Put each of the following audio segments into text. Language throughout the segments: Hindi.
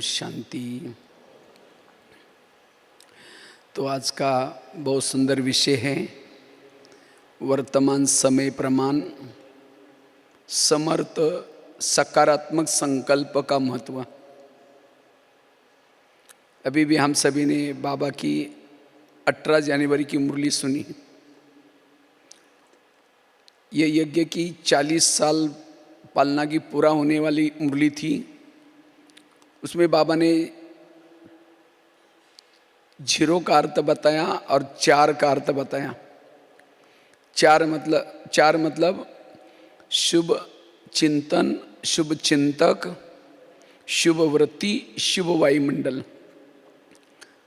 शांति। तो आज का बहुत सुंदर विषय है वर्तमान समय प्रमाण, समर्थ सकारात्मक संकल्प का महत्व। अभी भी हम सभी ने बाबा की 18 जनवरी की मुरली सुनी। ये यज्ञ की 40 साल पालना की पूरा होने वाली मुरली थी। उसमें बाबा ने 0 का अर्थ बताया और 4 का अर्थ बताया। 4 मतलब शुभ चिंतन, शुभ चिंतक, शुभ वृत्ति, शुभ वायुमंडल,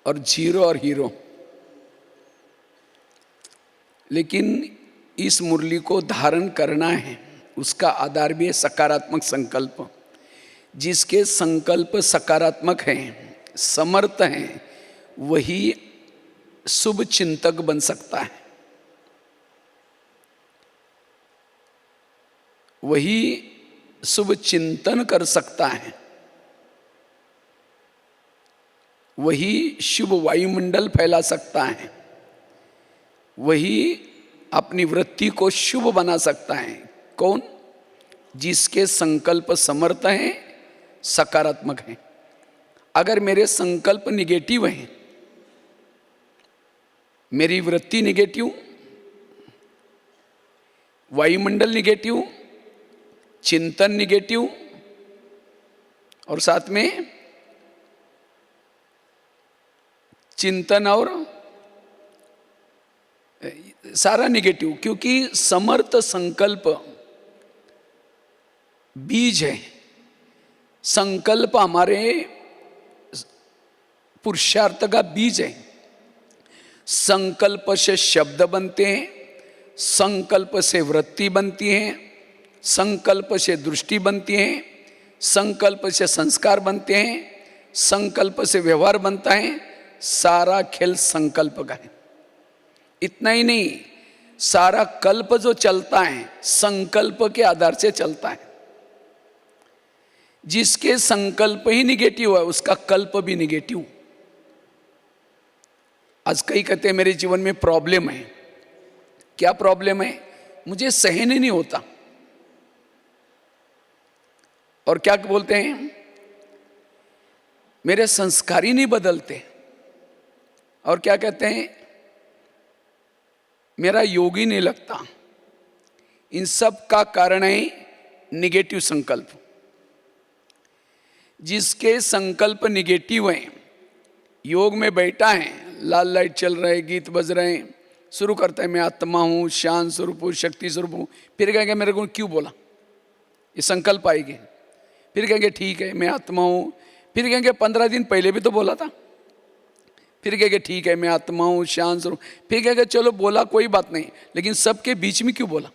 और 0 और हीरो। लेकिन इस मुरली को धारण करना है, उसका आधार भी है सकारात्मक संकल्प। जिसके संकल्प सकारात्मक हैं, समर्थ हैं, वही शुभ चिंतक बन सकता है, वही शुभ चिंतन कर सकता है, वही शुभ वायुमंडल फैला सकता है, वही अपनी वृत्ति को शुभ बना सकता है। कौन? जिसके संकल्प समर्थ हैं, सकारात्मक हैं। अगर मेरे संकल्प निगेटिव हैं, मेरी वृत्ति निगेटिव, वायुमंडल निगेटिव, चिंतन निगेटिव, और साथ में चिंतन और सारा निगेटिव, क्योंकि समर्थ संकल्प बीज है। संकल्प हमारे पुरुषार्थ का बीज है। संकल्प से शब्द बनते हैं, संकल्प से वृत्ति बनती है, संकल्प से दृष्टि बनती है, संकल्प से संस्कार बनते हैं, संकल्प से व्यवहार बनता है। सारा खेल संकल्प का है। इतना ही नहीं, सारा कल्प जो चलता है संकल्प के आधार से चलता है। जिसके संकल्प ही निगेटिव है, उसका कल्प भी निगेटिव। आज कई कहते हैं मेरे जीवन में प्रॉब्लम है। क्या प्रॉब्लम है? मुझे सहन ही नहीं होता। और क्या बोलते हैं? मेरे संस्कार ही नहीं बदलते। और क्या कहते हैं? मेरा योग ही नहीं लगता। इन सब का कारण है निगेटिव संकल्प। जिसके संकल्प निगेटिव हैं, योग में बैठा है, लाल लाइट चल रहा है, गीत बज रहे हैं, शुरू करता है मैं आत्मा हूँ, शांत स्वरूप हूँ, शक्ति स्वरूप हूँ। फिर कहेंगे मेरे को क्यों बोला? ये संकल्प आएगी। फिर कहेंगे ठीक है मैं आत्मा हूँ। फिर कहेंगे 15 दिन पहले भी तो बोला था। फिर कहेंगे ठीक है मैं आत्मा हूँ, शांत स्वरूप। फिर कहेंगे चलो बोला कोई बात नहीं, लेकिन सबके बीच में क्यों बोला?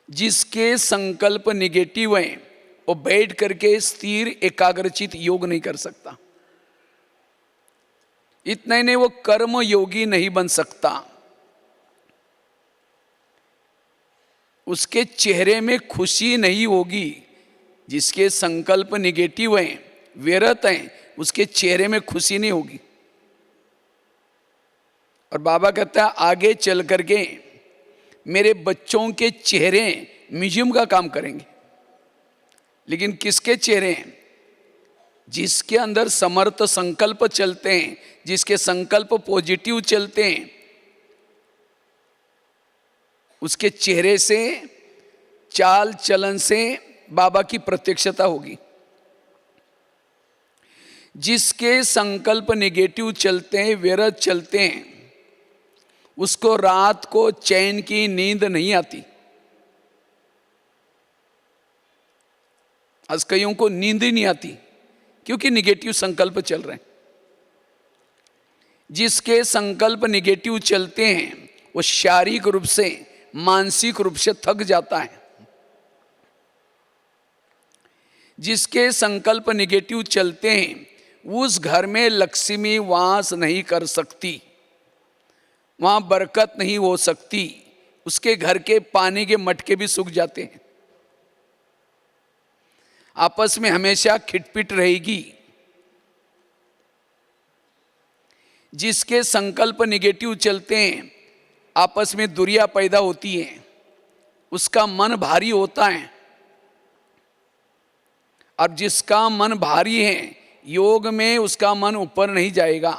जिसके संकल्प निगेटिव हैं, वो बैठ करके स्थिर एकाग्रचित योग नहीं कर सकता। इतना ही नहीं, वो कर्म योगी नहीं बन सकता। उसके चेहरे में खुशी नहीं होगी। जिसके संकल्प निगेटिव हैं, व्यर्थ हैं, उसके चेहरे में खुशी नहीं होगी। और बाबा कहता है आगे चल करके मेरे बच्चों के चेहरे म्यूजियम का काम करेंगे। लेकिन किसके चेहरे हैं? जिसके अंदर समर्थ संकल्प चलते हैं, जिसके संकल्प पॉजिटिव चलते हैं, उसके चेहरे से, चाल चलन से बाबा की प्रत्यक्षता होगी। जिसके संकल्प नेगेटिव चलते हैं, व्यर्थ चलते हैं, उसको रात को चैन की नींद नहीं आती। आज कईयों को नींद ही नहीं आती क्योंकि निगेटिव संकल्प चल रहे हैं। जिसके संकल्प निगेटिव चलते हैं, वो शारीरिक रूप से, मानसिक रूप से थक जाता है। जिसके संकल्प निगेटिव चलते हैं, उस घर में लक्ष्मी वास नहीं कर सकती, वहां बरकत नहीं हो सकती। उसके घर के पानी के मटके भी सूख जाते हैं। आपस में हमेशा खिटपिट रहेगी। जिसके संकल्प निगेटिव चलते हैं, आपस में दूरियां पैदा होती हैं, उसका मन भारी होता है। अब जिसका मन भारी है, योग में उसका मन ऊपर नहीं जाएगा।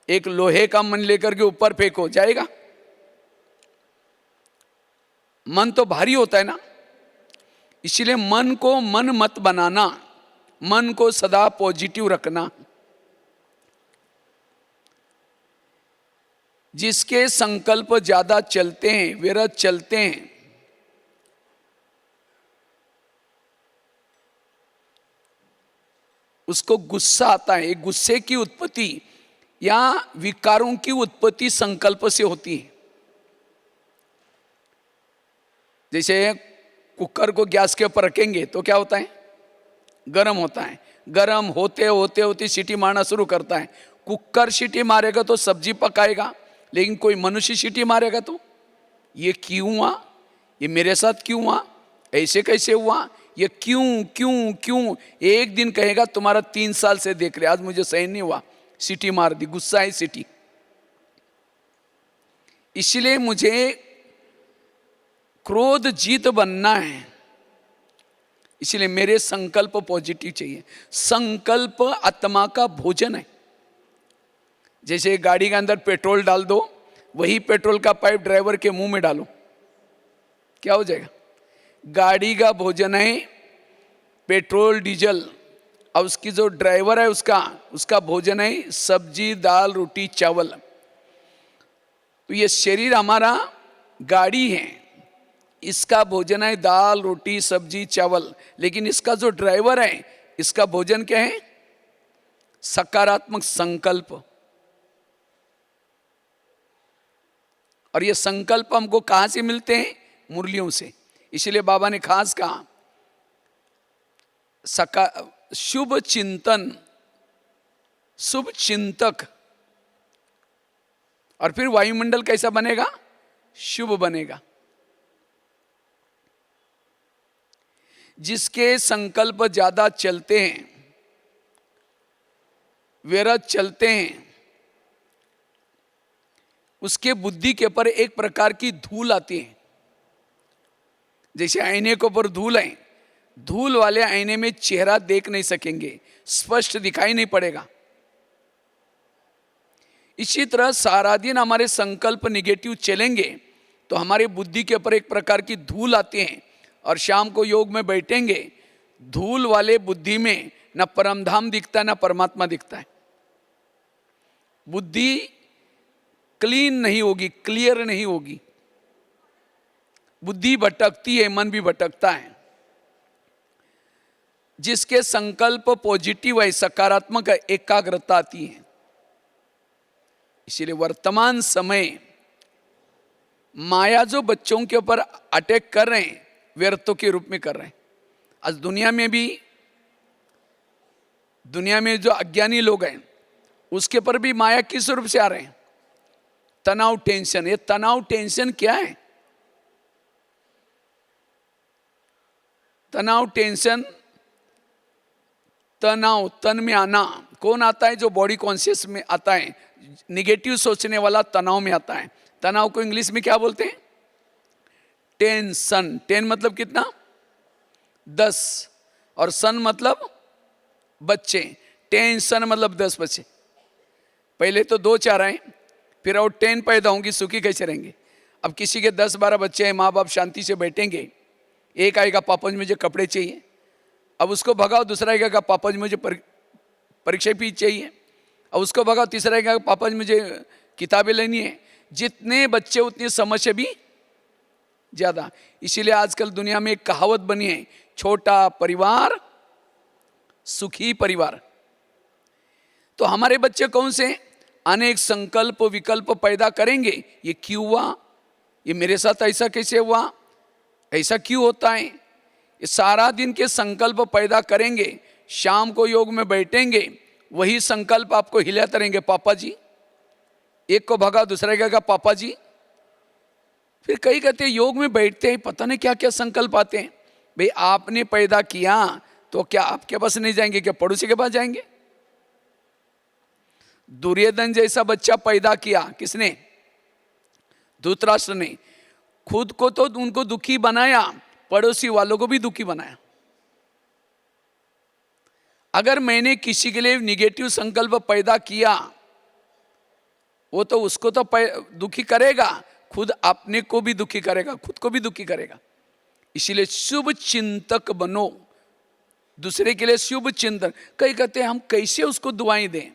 एक लोहे का मन लेकर के ऊपर फेंको, जाएगा? मन तो भारी होता है ना। इसलिए मन को मन मत बनाना, मन को सदा पॉजिटिव रखना। जिसके संकल्प ज्यादा चलते हैं, विरत चलते हैं, उसको गुस्सा आता है। गुस्से की उत्पत्ति या विकारों की उत्पत्ति संकल्प से होती है। जैसे कुकर को गैस के ऊपर रखेंगे तो क्या होता है? गर्म होता है। गर्म होते होते होते सीटी मारना शुरू करता है। कुकर सीटी मारेगा तो सब्जी पकाएगा, लेकिन कोई मनुष्य सीटी मारेगा तो ये क्यों हुआ, ये मेरे साथ क्यों हुआ, ऐसे कैसे हुआ, ये क्यों क्यों क्यों। एक दिन कहेगा तुम्हारा 3 साल से देख रहे, आज मुझे सहन नहीं हुआ, सीटी मार दी, गुस्सा है सीटी। इसलिए मुझे क्रोध जीत बनना है, इसलिए मेरे संकल्प पॉजिटिव चाहिए। संकल्प आत्मा का भोजन है। जैसे गाड़ी के अंदर पेट्रोल डाल दो, वही पेट्रोल का पाइप ड्राइवर के मुंह में डालो, क्या हो जाएगा? गाड़ी का भोजन है पेट्रोल डीजल, और उसकी जो ड्राइवर है उसका भोजन है सब्जी दाल रोटी चावल। तो ये शरीर हमारा गाड़ी है, इसका भोजन है दाल रोटी सब्जी चावल, लेकिन इसका जो ड्राइवर है इसका भोजन क्या है? सकारात्मक संकल्प। और ये संकल्प हमको कहां से मिलते हैं? मुरलियों से। इसलिए बाबा ने खास कहा शुभ चिंतन, शुभ चिंतक। और फिर वायुमंडल कैसा बनेगा? शुभ बनेगा। जिसके संकल्प ज्यादा चलते हैं, विरत चलते हैं, उसके बुद्धि के ऊपर एक प्रकार की धूल आती है। जैसे आईने के ऊपर धूल है, धूल वाले आईने में चेहरा देख नहीं सकेंगे, स्पष्ट दिखाई नहीं पड़ेगा। इसी तरह सारा दिन हमारे संकल्प निगेटिव चलेंगे तो हमारे बुद्धि के ऊपर एक प्रकार की धूल आती है, और शाम को योग में बैठेंगे, धूल वाले बुद्धि में न परमधाम दिखता है न परमात्मा दिखता है। बुद्धि क्लीन नहीं होगी, क्लियर नहीं होगी। बुद्धि भटकती है, मन भी भटकता है। जिसके संकल्प पॉजिटिव है, सकारात्मक है, एकाग्रता आती है। इसीलिए वर्तमान समय माया जो बच्चों के ऊपर अटैक कर रहे हैं, व्यर्थों के रूप में कर रहे हैं। आज दुनिया में जो अज्ञानी लोग हैं उसके पर भी माया किस रूप से आ रहे हैं? तनाव, टेंशन। ये तनाव टेंशन क्या है? तनाव टेंशन, तनाव तन में आना कौन आता है? जो बॉडी कॉन्शियस में आता है, निगेटिव सोचने वाला तनाव में आता है। तनाव को इंग्लिश में क्या बोलते हैं? टेंशन। 10 मतलब कितना? 10, और सन मतलब बच्चे। टेंशन मतलब 10 बच्चे। पहले तो 2-4 आए, फिर और 10 पैदा होंगी, सुखी कैसे रहेंगे? अब किसी के 10-12 बच्चे हैं, माँ बाप शांति से बैठेंगे। एक आएगा पापा जी मुझे कपड़े चाहिए, अब उसको भगाओ। दूसरा आएगा पापा जी मुझे परीक्षा फीस चाहिए, अब उसको भगाओ। तीसरा आएगा पापा जी मुझे किताबें लेनी है। जितने बच्चे उतनी समस्या भी ज्यादा। इसीलिए आजकल दुनिया में एक कहावत बनी है, छोटा परिवार सुखी परिवार। तो हमारे बच्चे कौन से? अनेक संकल्प विकल्प पैदा करेंगे। ये क्यों हुआ, ये मेरे साथ ऐसा कैसे हुआ, ऐसा क्यों होता है? ये सारा दिन के संकल्प पैदा करेंगे। शाम को योग में बैठेंगे, वही संकल्प आपको हिलाते रहेंगे। पापा जी, एक को भगा, दूसरा कहेगा पापा जी। फिर कई कहते हैं योग में बैठते हैं, पता नहीं क्या क्या संकल्प आते हैं। भाई आपने पैदा किया तो क्या आपके पास नहीं जाएंगे, क्या पड़ोसी के पास जाएंगे? दुर्योधन जैसा बच्चा पैदा किया किसने? धृतराष्ट्र ने। खुद को तो उनको दुखी बनाया, पड़ोसी वालों को भी दुखी बनाया। अगर मैंने किसी के लिए निगेटिव संकल्प पैदा किया, वो तो उसको तो दुखी करेगा, खुद अपने को भी दुखी करेगा, खुद को भी दुखी करेगा। इसीलिए शुभ चिंतक बनो, दूसरे के लिए शुभ चिंतन। कई कहते हैं हम कैसे उसको दुआएं दें?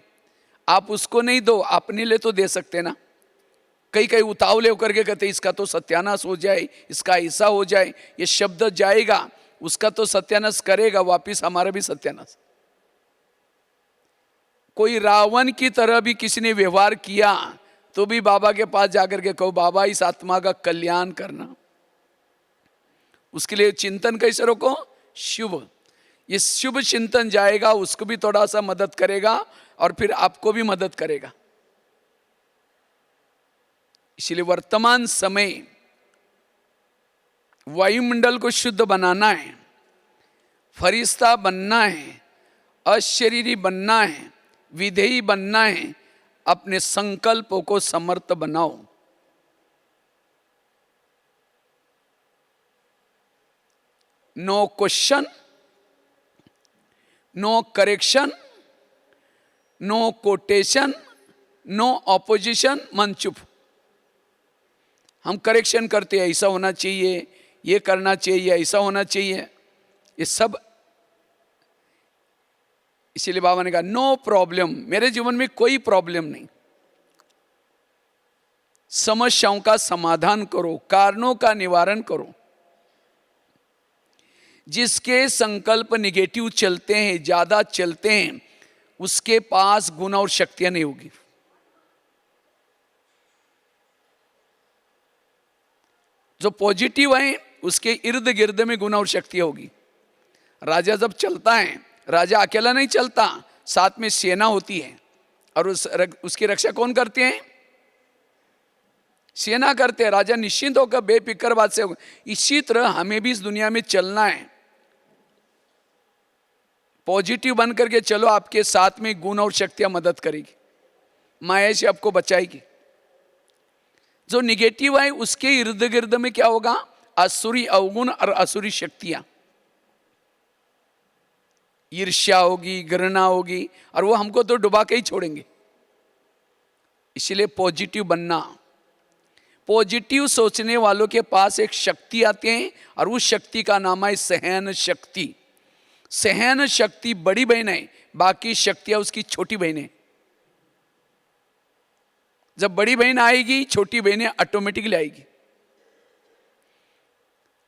आप उसको नहीं दो, अपने लिए तो दे सकते ना। कई उतावले होकर के कहते इसका तो सत्यानाश हो जाए, इसका ऐसा हो जाए, ये शब्द जाएगा, उसका तो सत्यानाश करेगा, वापिस हमारा भी सत्यानाश। कोई रावण की तरह भी किसी ने व्यवहार किया तो भी बाबा के पास जाकर के कहो बाबा इस आत्मा का कल्याण करना। उसके लिए चिंतन कैसे रोको? शुभ। ये शुभ चिंतन जाएगा, उसको भी थोड़ा सा मदद करेगा और फिर आपको भी मदद करेगा। इसलिए वर्तमान समय वायुमंडल को शुद्ध बनाना है, फरिश्ता बनना है, अशरीरी बनना है, विधेयी बनना है। अपने संकल्पों को समर्थ बनाओ। No question, no correction, no quotation, no opposition, मन चुप। हम करेक्शन करते हैं, ऐसा होना चाहिए, ये करना चाहिए, ऐसा होना चाहिए, ये सब। इसीलिए बाबा ने कहा नो प्रॉब्लम, मेरे जीवन में कोई प्रॉब्लम नहीं। समस्याओं का समाधान करो, कारणों का निवारण करो। जिसके संकल्प निगेटिव चलते हैं, ज्यादा चलते हैं, उसके पास गुण और शक्तियां नहीं होगी। जो पॉजिटिव है उसके इर्द गिर्द में गुण और शक्तियां होगी। राजा जब चलता है, राजा अकेला नहीं चलता, साथ में सेना होती है। और उसकी रक्षा कौन करते हैं? सेना करते हैं। राजा निश्चिंत होकर बेफिक्र बात से होगा। इसी तरह हमें भी इस दुनिया में चलना है। पॉजिटिव बन करके चलो, आपके साथ में गुण और शक्तियां मदद करेगी, माया से आपको बचाएगी। जो निगेटिव है उसके इर्द गिर्द में क्या होगा? असुरी अवगुण और असुरी शक्तियां, ईर्ष्या होगी, घृणा होगी, और वो हमको तो डुबा के ही छोड़ेंगे। इसलिए पॉजिटिव बनना। पॉजिटिव सोचने वालों के पास एक शक्ति आती है और उस शक्ति का नाम है सहन शक्ति। सहन शक्ति बड़ी बहन है, बाकी शक्तियां उसकी छोटी बहन है। जब बड़ी बहन आएगी, छोटी बहनें ऑटोमेटिकली आएगी।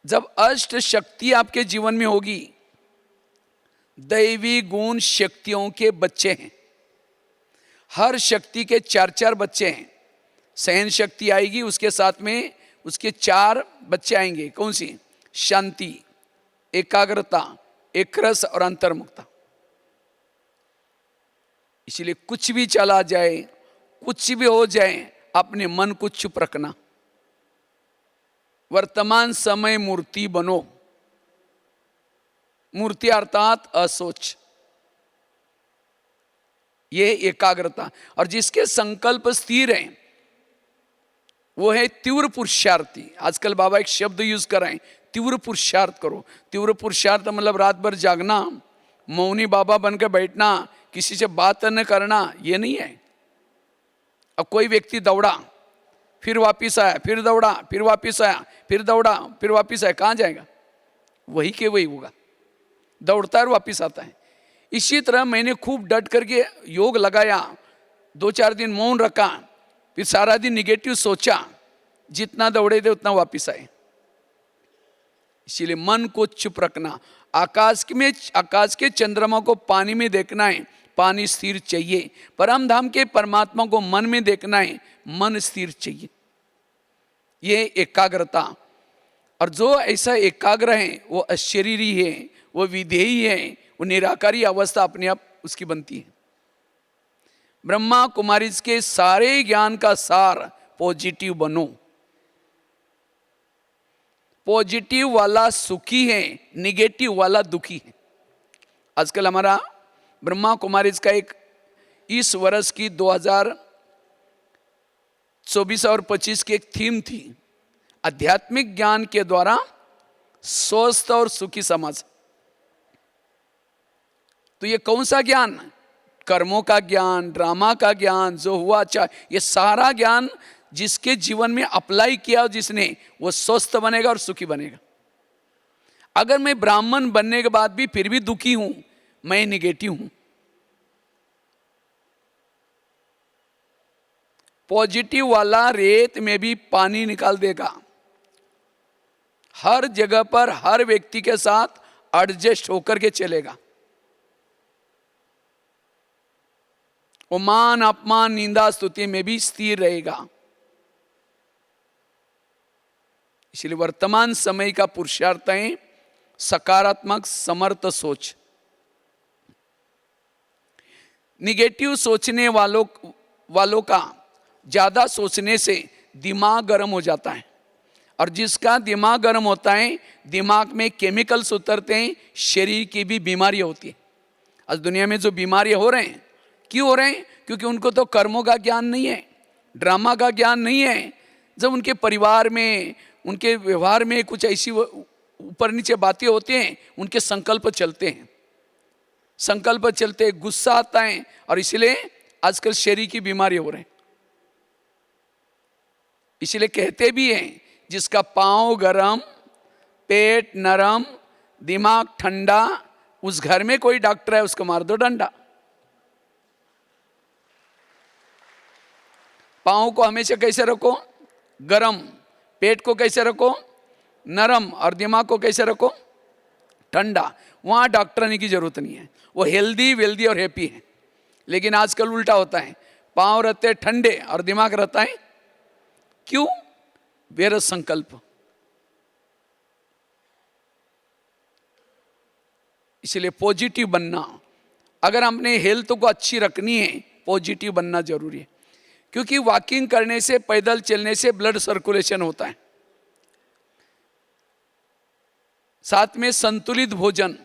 जब अष्ट शक्ति आपके जीवन में होगी, दैवी गुण शक्तियों के बच्चे हैं। हर शक्ति के 4-4 बच्चे हैं। सहन शक्ति आएगी, उसके साथ में उसके 4 बच्चे आएंगे। कौन सी? शांति, एकाग्रता, एक रस और अंतर्मुखता। इसलिए कुछ भी चला जाए, कुछ भी हो जाए, अपने मन को चुप रखना। वर्तमान समय मूर्ति बनो। मूर्ति अर्थात असोच, ये एकाग्रता। और जिसके संकल्प स्थिर हैं वो है तीव्र पुरुषार्थी। आजकल बाबा एक शब्द यूज कर रहे हैं, तीव्र पुरुषार्थ करो। तीव्र पुरुषार्थ मतलब रात भर जागना, मौनी बाबा बनकर बैठना, किसी से बात न करना, ये नहीं है। अब कोई व्यक्ति दौड़ा, फिर वापिस आया, फिर दौड़ा, फिर वापिस आया, फिर दौड़ा, फिर वापिस आया, कहाँ जाएगा? वही के वही होगा, दौड़ता है और वापिस आता है। इसी तरह मैंने खूब डट करके योग लगाया, 2-4 दिन मौन रखा, फिर सारा दिन निगेटिव सोचा, जितना दौड़े थे उतना वापिस आए। इसीलिए मन को चुप रखना। आकाश के चंद्रमा को पानी में देखना है, पानी स्थिर चाहिए। परम धाम के परमात्मा को मन में देखना है, मन स्थिर चाहिए। ये एकाग्रता। और जो ऐसा एकाग्र है वो अशरीरी है, वो विधेयी है, वो निराकारी अवस्था अपने आप उसकी बनती है। ब्रह्मा कुमारी के सारे ज्ञान का सार पॉजिटिव बनो। पॉजिटिव वाला सुखी है, निगेटिव वाला दुखी है। आजकल हमारा ब्रह्मा कुमारीज का एक इस वर्ष की 2024 और 25 की एक थीम थी, आध्यात्मिक ज्ञान के द्वारा स्वस्थ और सुखी समाज। तो ये कौन सा ज्ञान? कर्मों का ज्ञान, ड्रामा का ज्ञान, जो हुआ अच्छा, ये सारा ज्ञान जिसके जीवन में अप्लाई किया जिसने, वो स्वस्थ बनेगा और सुखी बनेगा। अगर मैं ब्राह्मण बनने के बाद भी फिर भी दुखी हूं, मैं निगेटिव हूं। पॉजिटिव वाला रेत में भी पानी निकाल देगा, हर जगह पर हर व्यक्ति के साथ एडजस्ट होकर के चलेगा। वो मान अपमान निंदा स्तुति में भी स्थिर रहेगा। इसलिए वर्तमान समय का पुरुषार्थ है सकारात्मक समर्थ सोच। निगेटिव सोचने वालों का ज्यादा सोचने से दिमाग गर्म हो जाता है, और जिसका दिमाग गर्म होता है, दिमाग में केमिकल्स उतरते हैं, शरीर की भी बीमारियां होती है। आज दुनिया में जो बीमारियां हो रहे हैं, क्यों हो रहे हैं? क्योंकि उनको तो कर्मों का ज्ञान नहीं है, ड्रामा का ज्ञान नहीं है। जब उनके परिवार में, उनके व्यवहार में कुछ ऐसी ऊपर नीचे बातें होती हैं, उनके संकल्प चलते हैं, संकल्प चलते, गुस्सा आता है, और इसलिए आजकल शरीर की बीमारी हो रहे हैं। इसलिए कहते भी हैं, जिसका पांव गरम, पेट नरम, दिमाग ठंडा, उस घर में कोई डॉक्टर है, उसको मार दो डंडा। पांव को हमेशा कैसे रखो? गरम। पेट को कैसे रखो? नरम। और दिमाग को कैसे रखो? ठंडा। वहां डॉक्टर आने की जरूरत नहीं है, वो हेल्दी वेल्दी और हैप्पी है। लेकिन आजकल उल्टा होता है, पांव रहते ठंडे और दिमाग रहता है क्यों? बेरस संकल्प। इसलिए पॉजिटिव बनना, अगर हमने हेल्थ को अच्छी रखनी है, पॉजिटिव बनना जरूरी है। क्योंकि वॉकिंग करने से, पैदल चलने से ब्लड सर्कुलेशन होता है। साथ में संतुलित भोजन,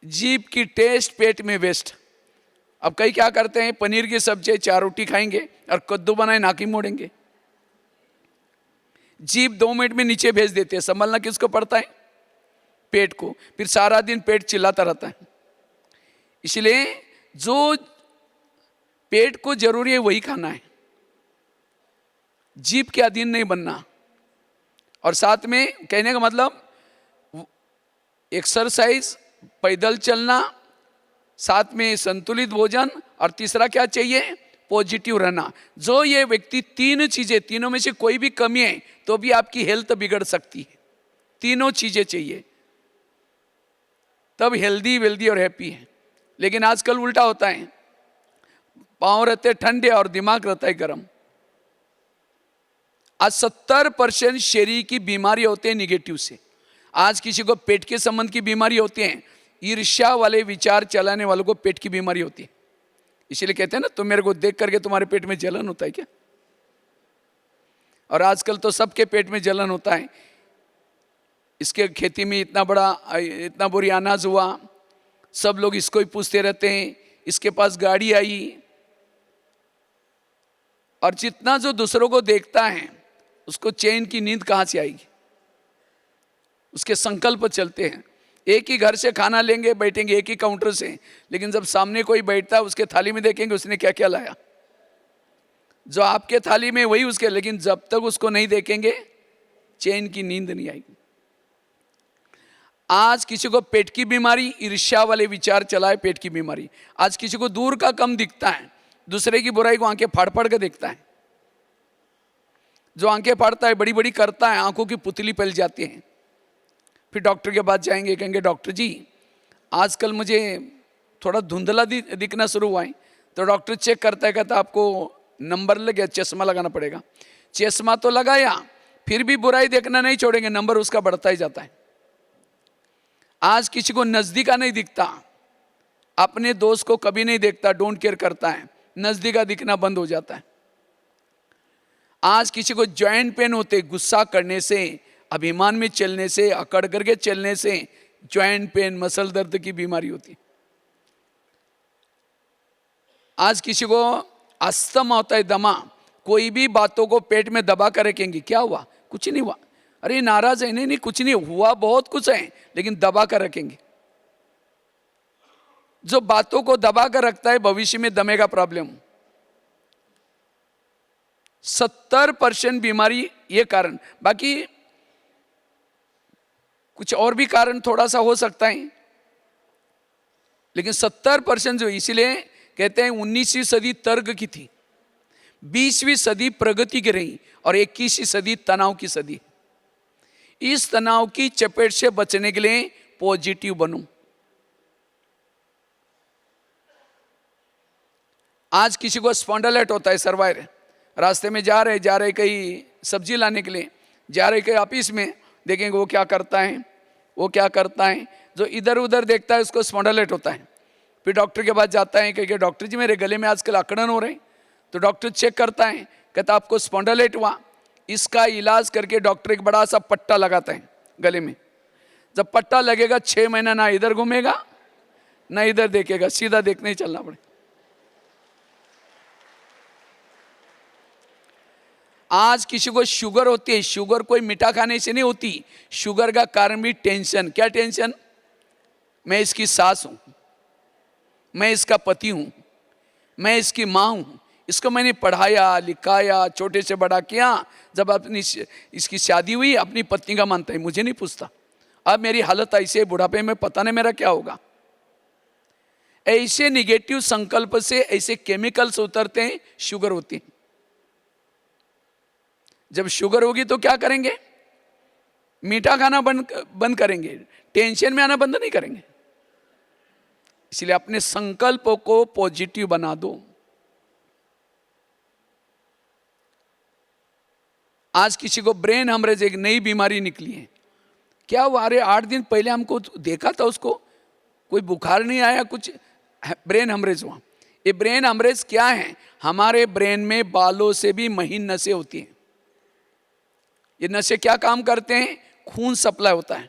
जीभ की टेस्ट पेट में वेस्ट। अब कई क्या करते हैं, पनीर की सब्जी 4 रोटी खाएंगे और कद्दू बनाए नाकी मोड़ेंगे, जीभ 2 मिनट में नीचे भेज देते हैं। संभलना किसको पड़ता है? पेट को। फिर सारा दिन पेट चिल्लाता रहता है। इसलिए जो पेट को जरूरी है वही खाना है, जीभ के अधीन नहीं बनना। और साथ में कहने का मतलब एक्सरसाइज, पैदल चलना, साथ में संतुलित भोजन, और तीसरा क्या चाहिए? पॉजिटिव रहना। जो ये व्यक्ति 3 चीजें, तीनों में से कोई भी कमी है तो भी आपकी हेल्थ बिगड़ सकती है। तीनों चीजें चाहिए, तब हेल्दी वेल्दी और हैप्पी है। लेकिन आजकल उल्टा होता है, पांव रहते ठंडे और दिमाग रहता है गर्म। आज 70% शरीर की बीमारी होते हैं निगेटिव से। आज किसी को पेट के संबंध की बीमारी होती है, ईर्ष्या वाले विचार चलाने वालों को पेट की बीमारी होती है। इसलिए कहते हैं ना, तुम मेरे को देख करके तुम्हारे पेट में जलन होता है क्या? और आजकल तो सबके पेट में जलन होता है। इसके खेती में इतना बुरी अनाज हुआ, सब लोग इसको ही पूछते रहते हैं, इसके पास गाड़ी आई। और जितना जो दूसरों को देखता है, उसको चैन की नींद कहां से आएगी? उसके संकल्प चलते हैं। एक ही घर से खाना लेंगे, बैठेंगे एक ही काउंटर से, लेकिन जब सामने कोई बैठता है, उसके थाली में देखेंगे उसने क्या क्या लाया। जो आपके थाली में वही उसके, लेकिन जब तक उसको नहीं देखेंगे, चैन की नींद नहीं आएगी। आज किसी को पेट की बीमारी, ईर्ष्या वाले विचार चलाए, पेट की बीमारी। आज किसी को दूर का कम दिखता है, दूसरे की बुराई को आंखें फाड़ फाड़ के देखता है। जो आंखें फाड़ता है, बड़ी बड़ी करता है, आंखों की पुतली पल जाती है। फिर डॉक्टर के पास जाएंगे, कहेंगे डॉक्टर जी आजकल मुझे थोड़ा धुंधला दिखना शुरू हुआ है। तो डॉक्टर चेक करता है, कहता आपको नंबर लग गया, चश्मा लगाना पड़ेगा। चश्मा तो लगाया, फिर भी बुराई देखना नहीं छोड़ेंगे, नंबर उसका बढ़ता ही जाता है। आज किसी को नजदीका नहीं दिखता, अपने दोस्त को कभी नहीं देखता, डोंट केयर करता है, नजदीका दिखना बंद हो जाता है। आज किसी को जॉइंट पेन होते, गुस्सा करने से, अभिमान में चलने से, अकड़ करके चलने से जॉइंट पेन, मसल दर्द की बीमारी होती। आज किसी को अस्थमा होता है, दमा, कोई भी बातों को पेट में दबा कर रखेंगे, क्या हुआ, कुछ नहीं हुआ, अरे नाराज है, नहीं नहीं कुछ नहीं हुआ, बहुत कुछ है, लेकिन दबा कर रखेंगे। जो बातों को दबा कर रखता है भविष्य में दमे का प्रॉब्लम। 70% बीमारी ये कारण, बाकी कुछ और भी कारण थोड़ा सा हो सकता है, लेकिन 70% जो, इसीलिए कहते हैं 19वीं सदी तर्क की थी, 20वीं सदी प्रगति की रही और 21वीं सदी तनाव की सदी। इस तनाव की चपेट से बचने के लिए पॉजिटिव बनो। आज किसी को स्पॉन्डिलाइट होता है, सर्वाइवर, रास्ते में जा रहे कहीं सब्जी लाने के लिए, जा रहे कहीं ऑफिस में, देखेंगे वो क्या करता है, जो इधर उधर देखता है उसको स्पॉन्डिलाइट होता है। फिर डॉक्टर के पास जाता है, कहेंगे डॉक्टर जी मेरे गले में आजकल अकड़न हो रहे हैं, तो डॉक्टर चेक करता है, कहता आपको स्पॉन्डिलाइट हुआ। इसका इलाज करके डॉक्टर एक बड़ा सा पट्टा लगाता है गले में। जब पट्टा लगेगा 6 महीना ना इधर घूमेगा ना इधर देखेगा, सीधा देखने ही चलना पड़े। आज किसी को शुगर होती है, शुगर कोई मीठा खाने से नहीं होती, शुगर का कारण भी टेंशन। क्या टेंशन, मैं इसकी सास हूं, मैं इसका पति हूं, मैं इसकी मां हूं, इसको मैंने पढ़ाया लिखाया, छोटे से बड़ा किया, जब अपनी इसकी शादी हुई अपनी पत्नी का मानता है, मुझे नहीं पूछता, अब मेरी हालत ऐसे बुढ़ापे में पता नहीं मेरा क्या होगा। ऐसे निगेटिव संकल्प से ऐसे केमिकल्स उतरते हैं, शुगर होती है। जब शुगर होगी तो क्या करेंगे, मीठा खाना बंद करेंगे, टेंशन में आना बंद नहीं करेंगे। इसलिए अपने संकल्पों को पॉजिटिव बना दो। आज किसी को ब्रेन हेमरेज, एक नई बीमारी निकली है, क्या हुआ, अरे 8 दिन पहले हमको देखा था, उसको कोई बुखार नहीं आया, कुछ ब्रेन हेमरेज हुआ। ये ब्रेन हेमरेज क्या है, हमारे ब्रेन में बालों से भी महीन नसें होती हैं। ये नसें क्या काम करते हैं, खून सप्लाई होता है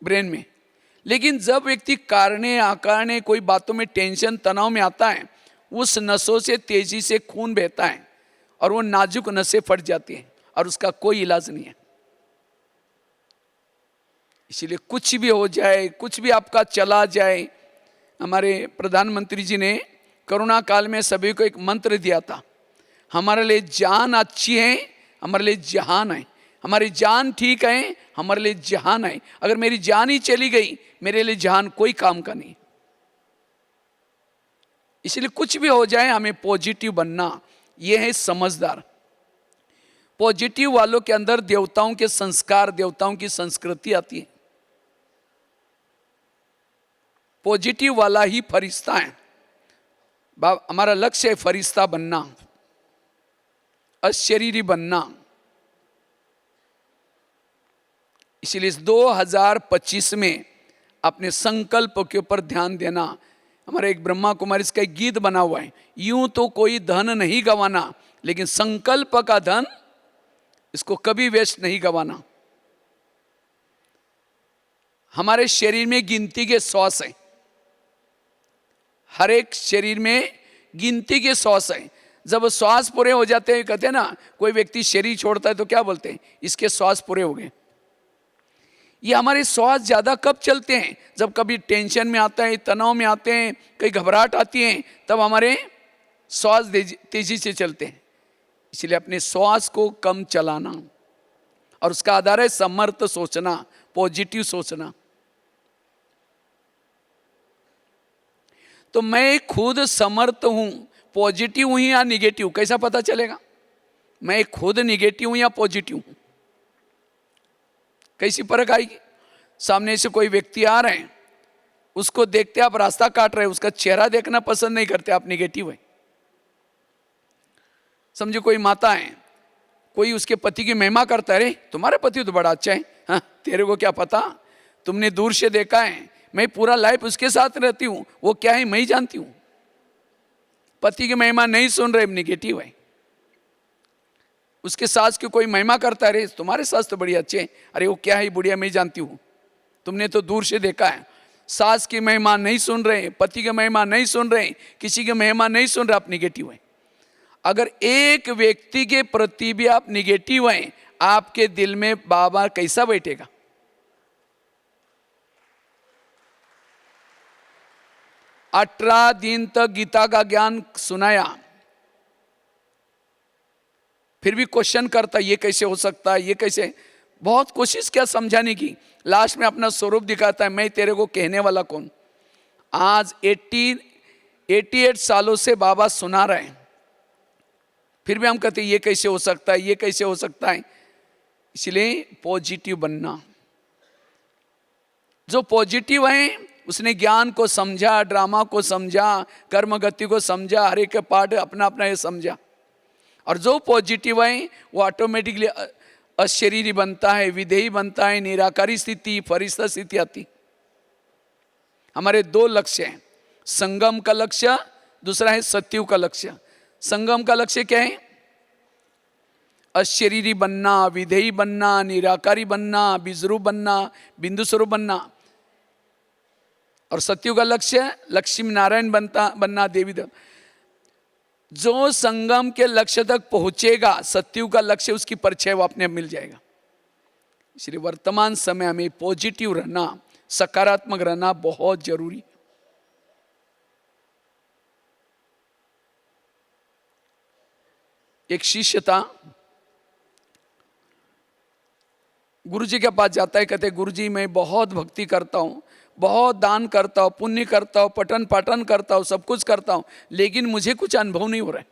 ब्रेन में। लेकिन जब व्यक्ति कारणे अकारणे कोई बातों में टेंशन तनाव में आता है, उस नसों से तेजी से खून बहता है और वो नाजुक नसें फट जाती हैं और उसका कोई इलाज नहीं है। इसीलिए कुछ भी हो जाए, कुछ भी आपका चला जाए, हमारे प्रधानमंत्री जी ने कोरोना काल में सभी को एक मंत्र दिया था, हमारे लिए जान अच्छी है, हमारे लिए जहान है। हमारी जान ठीक है, हमारे लिए जहान है। अगर मेरी जान ही चली गई, मेरे लिए जहान कोई काम का नहीं। इसलिए कुछ भी हो जाए हमें पॉजिटिव बनना, यह है समझदार। पॉजिटिव वालों के अंदर देवताओं के संस्कार, देवताओं की संस्कृति आती है। पॉजिटिव वाला ही फरिश्ता है। हमारा लक्ष्य है फरिश्ता बनना, अशरीरी बनना। इसलिए इस 2025 में अपने संकल्प के ऊपर ध्यान देना। हमारे एक ब्रह्मा कुमारी इसका एक गीत बना हुआ है, यूं तो कोई धन नहीं गंवाना, लेकिन संकल्प का धन इसको कभी वेस्ट नहीं गंवाना। हमारे शरीर में गिनती के श्वास हैं, हर एक शरीर में गिनती के श्वास हैं। जब श्वास पूरे हो जाते हैं, कहते हैं ना, कोई व्यक्ति शरीर छोड़ता है तो क्या बोलते हैं, इसके श्वास पूरे हो गए। ये हमारे श्वास ज्यादा कब चलते हैं, जब कभी टेंशन में आता है, तनाव में आते हैं, कहीं घबराहट आती है, तब हमारे श्वास तेजी से चलते हैं। इसलिए अपने श्वास को कम चलाना, और उसका आधार है समर्थ सोचना, पॉजिटिव सोचना। तो मैं खुद समर्थ हूं, पॉजिटिव हूं या निगेटिव, कैसा पता चलेगा? मैं खुद निगेटिव हूं या पॉजिटिव हूं, कैसी परख आएगी? सामने से कोई व्यक्ति आ रहे हैं, उसको देखते आप रास्ता काट रहे हैं, उसका चेहरा देखना पसंद नहीं करते, आप निगेटिव है। समझो कोई माता है, कोई उसके पति की महिमा करता है, अरे तुम्हारा पति तो बड़ा अच्छा है, हाँ तेरे को क्या पता, तुमने दूर से देखा है, मैं पूरा लाइफ उसके साथ रहती हूं, वो क्या है मैं ही जानती हूं। पति की महिमा नहीं सुन रहे, निगेटिव है। उसके सास की कोई महिमा करता है, अरे तुम्हारे सास तो बड़ी अच्छे हैं, अरे वो क्या है बुढ़िया मैं जानती हूँ, तुमने तो दूर से देखा है। सास की महिमा नहीं सुन रहे, पति की महिमा नहीं सुन रहे, किसी की महिमा नहीं सुन रहे, आप निगेटिव हैं। अगर एक व्यक्ति के प्रति भी आप निगेटिव हैं, आपके दिल में बाबा कैसा बैठेगा? 18 दिन तक गीता का ज्ञान सुनाया, फिर भी क्वेश्चन करता, ये कैसे हो सकता है, ये कैसे। बहुत कोशिश किया समझाने की, लास्ट में अपना स्वरूप दिखाता है, मैं तेरे को कहने वाला कौन। आज 88 सालों से बाबा सुना रहे हैं, फिर भी हम कहते ये कैसे हो सकता है, ये कैसे हो सकता है। इसलिए पॉजिटिव बनना। जो पॉजिटिव है उसने ज्ञान को समझा, ड्रामा को समझा, कर्म गति को समझा, हर एक पार्ट अपना अपना ये समझा। और जो पॉजिटिव है वो ऑटोमेटिकली अशरीरी बनता है, विधेयी बनता है, निराकारी स्थिति, फरिश्ता स्थिति आती। हमारे 2 लक्ष्य हैं, संगम का लक्ष्य, दूसरा है सत्युग का लक्ष्य। संगम का लक्ष्य क्या है? अशरीरी बनना, विधेयी बनना, निराकारी बनना, बीजरूप बनना, बिंदु स्वरूप बनना। और सत्युग का लक्ष्य लक्ष्मी नारायण बनना, देवी देव। जो संगम के लक्ष्य तक पहुंचेगा, सत्युग का लक्ष्य उसकी परिचय वो अपने आप मिल जाएगा। इसलिए वर्तमान समय में पॉजिटिव रहना, सकारात्मक रहना बहुत जरूरी है। एक शिष्य था, गुरुजी के पास जाता है, कहते गुरुजी मैं बहुत भक्ति करता हूँ, बहुत दान करता हूँ, पुण्य करता हूँ, पठन पाठन करता हूँ, सब कुछ करता हूँ, लेकिन मुझे कुछ अनुभव नहीं हो रहा है।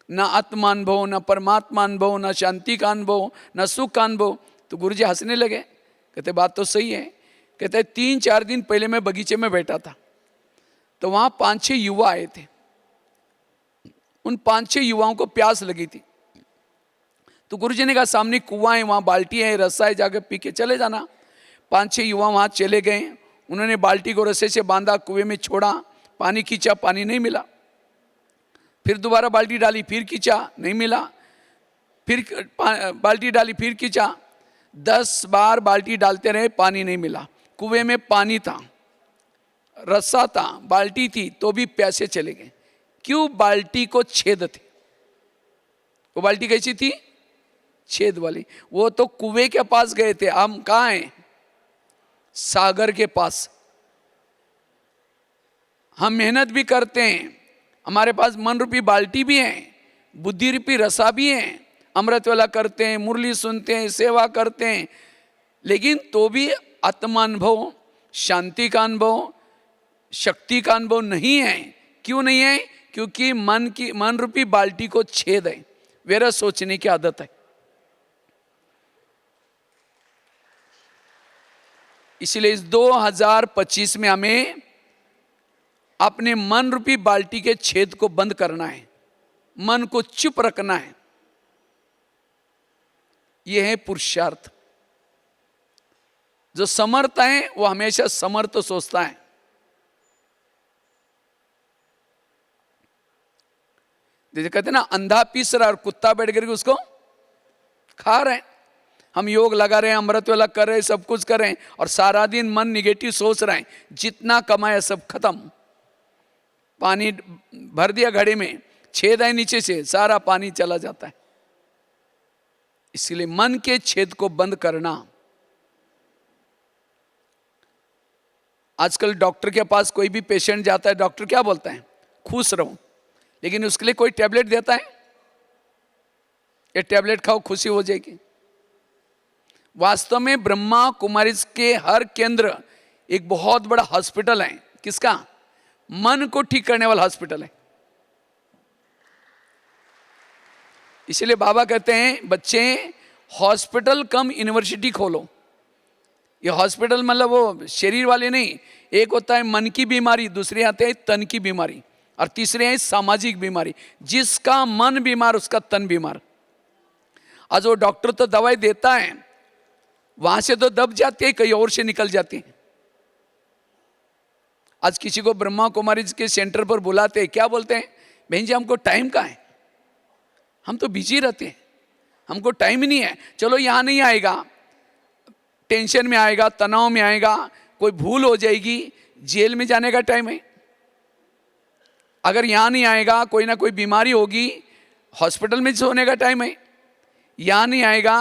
ना आत्मा अनुभव, ना परमात्मा अनुभव, ना शांति का अनुभव, ना सुख का अनुभव। तो गुरुजी हंसने लगे, कहते बात तो सही है। कहते 3-4 दिन पहले मैं बगीचे में बैठा था, तो वहाँ 5-6 युवा आए थे। उन 5-6 युवाओं को प्यास लगी थी, तो गुरुजी ने कहा सामने कुआं है, वहाँ बाल्टी है, रस्सा है, जाकर पी के चले जाना। 5-6 युवा वहाँ चले गए, उन्होंने बाल्टी को रस्से से बांधा, कुएं में छोड़ा, पानी खींचा, पानी नहीं मिला। फिर दोबारा बाल्टी डाली, फिर खींचा, नहीं मिला। फिर बाल्टी डाली, फिर खींचा। 10 बार बाल्टी डालते रहे, पानी नहीं मिला। कुएं में पानी था, रस्सा था, बाल्टी थी, तो भी प्यासे चले गए। क्यों? बाल्टी को छेद थे। वो बाल्टी कैसी थी? छेद वाली। वो तो कुएं के पास गए थे, हम कहाँ हैं? सागर के पास। हम मेहनत भी करते हैं, हमारे पास मन रूपी बाल्टी भी है, बुद्धि रूपी रसा भी है, अमृत वाला करते हैं, मुरली सुनते हैं, सेवा करते हैं, लेकिन तो भी आत्मानुभव, शांति का अनुभव, शक्ति का अनुभव नहीं है। क्यों नहीं है? क्योंकि मन रूपी बाल्टी को छेद है, वेरा सोचने की आदत है। इसलिए इस 2025 में हमें अपने मन रूपी बाल्टी के छेद को बंद करना है, मन को चुप रखना है। यह है पुरुषार्थ। जो समर्थ है वो हमेशा समर्थ सोचता है। जैसे कहते हैं ना, अंधा पीस रहा और कुत्ता बैठ करके उसको खा रहे हैं। हम योग लगा रहे हैं, अमृत वाला कर रहे हैं, सब कुछ कर रहे हैं, और सारा दिन मन निगेटिव सोच रहे हैं, जितना कमाया सब खत्म। पानी भर दिया घड़े में, छेद है नीचे से, सारा पानी चला जाता है। इसलिए मन के छेद को बंद करना। आजकल डॉक्टर के पास कोई भी पेशेंट जाता है, डॉक्टर क्या बोलता है? खुश रहो। लेकिन उसके लिए कोई टैबलेट देता है? ये टैबलेट खाओ खुशी हो जाएगी। वास्तव में ब्रह्मा कुमारी के हर केंद्र एक बहुत बड़ा हॉस्पिटल है। किसका? मन को ठीक करने वाला हॉस्पिटल है। इसलिए बाबा कहते हैं बच्चे हॉस्पिटल कम यूनिवर्सिटी खोलो। ये हॉस्पिटल मतलब वो शरीर वाले नहीं, एक होता है मन की बीमारी, दूसरे आते हैं तन की बीमारी, और तीसरे है सामाजिक बीमारी। जिसका मन बीमार उसका तन बीमार। आज वो डॉक्टर तो दवाई देता है, वहां से तो दब जाती है, कहीं और से निकल जाती है। आज किसी को ब्रह्मा कुमारी के सेंटर पर बुलाते हैं, क्या बोलते हैं? बहन जी हमको टाइम कहाँ है, हम तो बिजी रहते हैं। हमको टाइम ही नहीं है। चलो यहाँ नहीं आएगा, टेंशन में आएगा, तनाव में आएगा, कोई भूल हो जाएगी, जेल में जाने का टाइम है। अगर यहाँ नहीं आएगा, कोई ना कोई बीमारी होगी, हॉस्पिटल में सोने का टाइम है। यहाँ नहीं आएगा,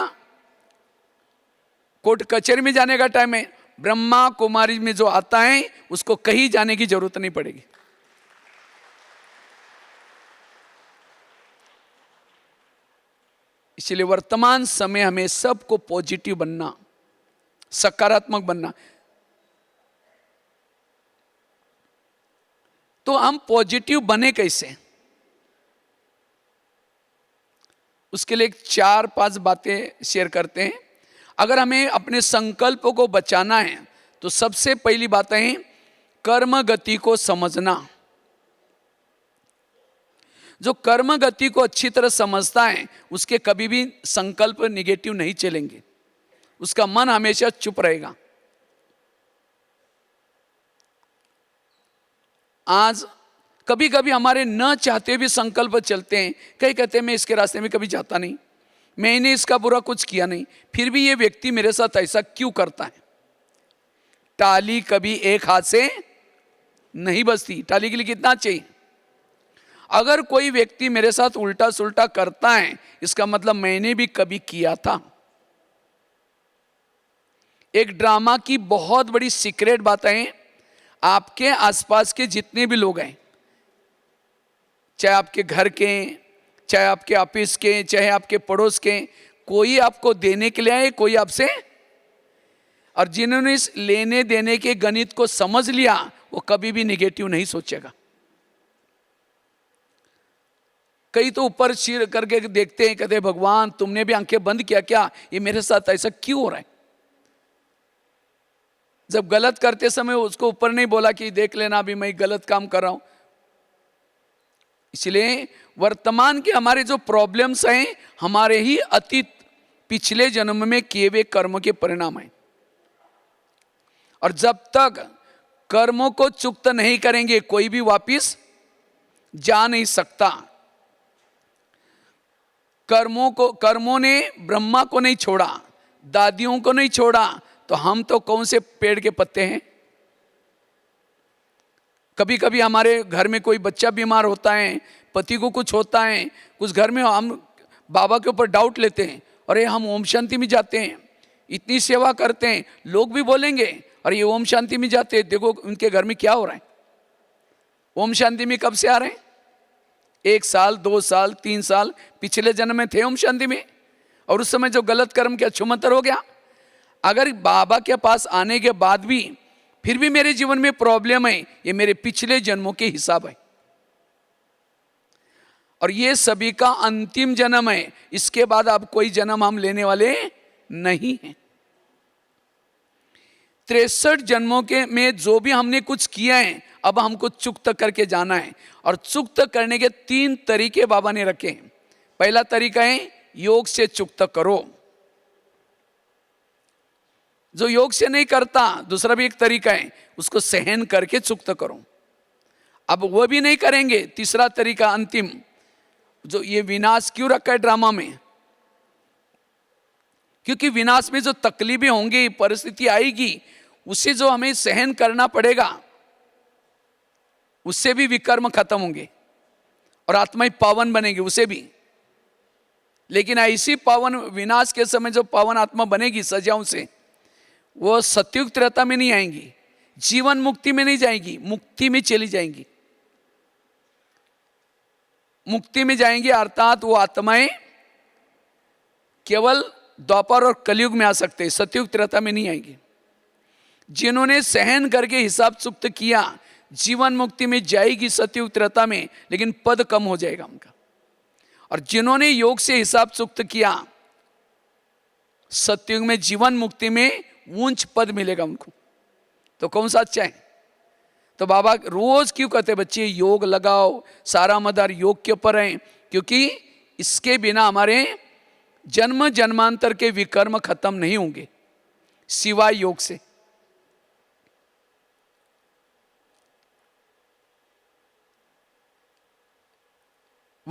कोर्ट कचहरी में जाने का टाइम है। ब्रह्मा कुमारी में जो आता है उसको कहीं जाने की जरूरत नहीं पड़ेगी। इसलिए वर्तमान समय हमें सबको पॉजिटिव बनना, सकारात्मक बनना। तो हम पॉजिटिव बने कैसे? उसके लिए 4-5 बातें शेयर करते हैं। अगर हमें अपने संकल्प को बचाना है तो सबसे पहली बात है कर्म गति को समझना। जो कर्म गति को अच्छी तरह समझता है उसके कभी भी संकल्प निगेटिव नहीं चलेंगे, उसका मन हमेशा चुप रहेगा। आज कभी कभी हमारे न चाहते भी संकल्प चलते हैं। कई कहते हैं मैं इसके रास्ते में कभी जाता नहीं, मैंने इसका बुरा कुछ किया नहीं, फिर भी ये व्यक्ति मेरे साथ ऐसा क्यों करता है। टाली कभी एक हाथ से नहीं बजती, टाली के लिए कितना चाहिए। अगर कोई व्यक्ति मेरे साथ उल्टा सुल्टा करता है इसका मतलब मैंने भी कभी किया था। एक ड्रामा की बहुत बड़ी सीक्रेट बात है, आपके आसपास के जितने भी लोग हैं, चाहे आपके घर के, चाहे आपके ऑफिस के, चाहे आपके पड़ोस के, कोई आपको देने के लिए आए, कोई आपसे, और जिन्होंने इस लेने देने के गणित को समझ लिया वो कभी भी निगेटिव नहीं सोचेगा। कई तो ऊपर सिर करके देखते हैं, कहते हैं भगवान तुमने भी आंखें बंद किया क्या, ये मेरे साथ ऐसा क्यों हो रहा है। जब गलत करते समय उसको ऊपर नहीं बोला कि देख लेना अभी मैं गलत काम कर रहा हूं। इसलिए वर्तमान के हमारे जो प्रॉब्लम्स हैं हमारे ही अतीत पिछले जन्म में किए हुए कर्म के परिणाम हैं। और जब तक कर्मों को चुक्त नहीं करेंगे कोई भी वापिस जा नहीं सकता। कर्मों ने ब्रह्मा को नहीं छोड़ा, दादियों को नहीं छोड़ा, तो हम तो कौन से पेड़ के पत्ते हैं। कभी कभी हमारे घर में कोई बच्चा बीमार होता है, पति को कुछ होता है, कुछ घर में हम बाबा के ऊपर डाउट लेते हैं, अरे हम ओम शांति में जाते हैं, इतनी सेवा करते हैं, लोग भी बोलेंगे अरे ये ओम शांति में जाते हैं, देखो उनके घर में क्या हो रहा है। ओम शांति में कब से आ रहे हैं? 1 साल, 2 साल, 3 साल पिछले जन्म में थे ओम शांति में, और उस समय जो गलत कर्म किया छुमंतर हो गया। अगर बाबा के पास आने के बाद भी फिर भी मेरे जीवन में प्रॉब्लम है, ये मेरे पिछले जन्मों के हिसाब है, और ये सभी का अंतिम जन्म है। इसके बाद अब कोई जन्म हम लेने वाले नहीं हैं। 63 जन्मों के में जो भी हमने कुछ किया है अब हमको चुक्त करके जाना है। और चुक्त करने के 3 तरीके बाबा ने रखे हैं। पहला तरीका है योग से चुक्त करो। जो योग से नहीं करता, दूसरा भी एक तरीका है, उसको सहन करके चुक्त करो। अब वो भी नहीं करेंगे, तीसरा तरीका अंतिम, जो ये विनाश क्यों रखा है ड्रामा में, क्योंकि विनाश में जो तकलीफें होंगी, परिस्थिति आएगी, उसे जो हमें सहन करना पड़ेगा, उससे भी विकर्म खत्म होंगे और आत्मा पावन बनेगी उसे भी। लेकिन ऐसी पावन विनाश के समय जो पावन आत्मा बनेगी सजाओं से, वो सत्युग त्रेता में नहीं आएंगी, जीवन मुक्ति में नहीं जाएंगी, मुक्ति में चली जाएंगी। मुक्ति में जाएंगी अर्थात वो आत्माएं केवल द्वापर और कलयुग में आ सकते हैं, सत्युग त्रेता में नहीं आएंगी। जिन्होंने सहन करके हिसाब चुक्त किया जीवन मुक्ति में जाएगी सत्युग त्रेता में, लेकिन पद कम हो जाएगा उनका। और जिन्होंने योग से हिसाब चुक्त किया सत्युग में जीवन मुक्ति में ऊंच पद मिलेगा उनको। तो कौन सा अच्छा है? तो बाबा रोज क्यों कहते बच्चे योग लगाओ, सारा मदार योग के ऊपर है, क्योंकि इसके बिना हमारे जन्म जन्मांतर के विकर्म खत्म नहीं होंगे सिवाय योग से।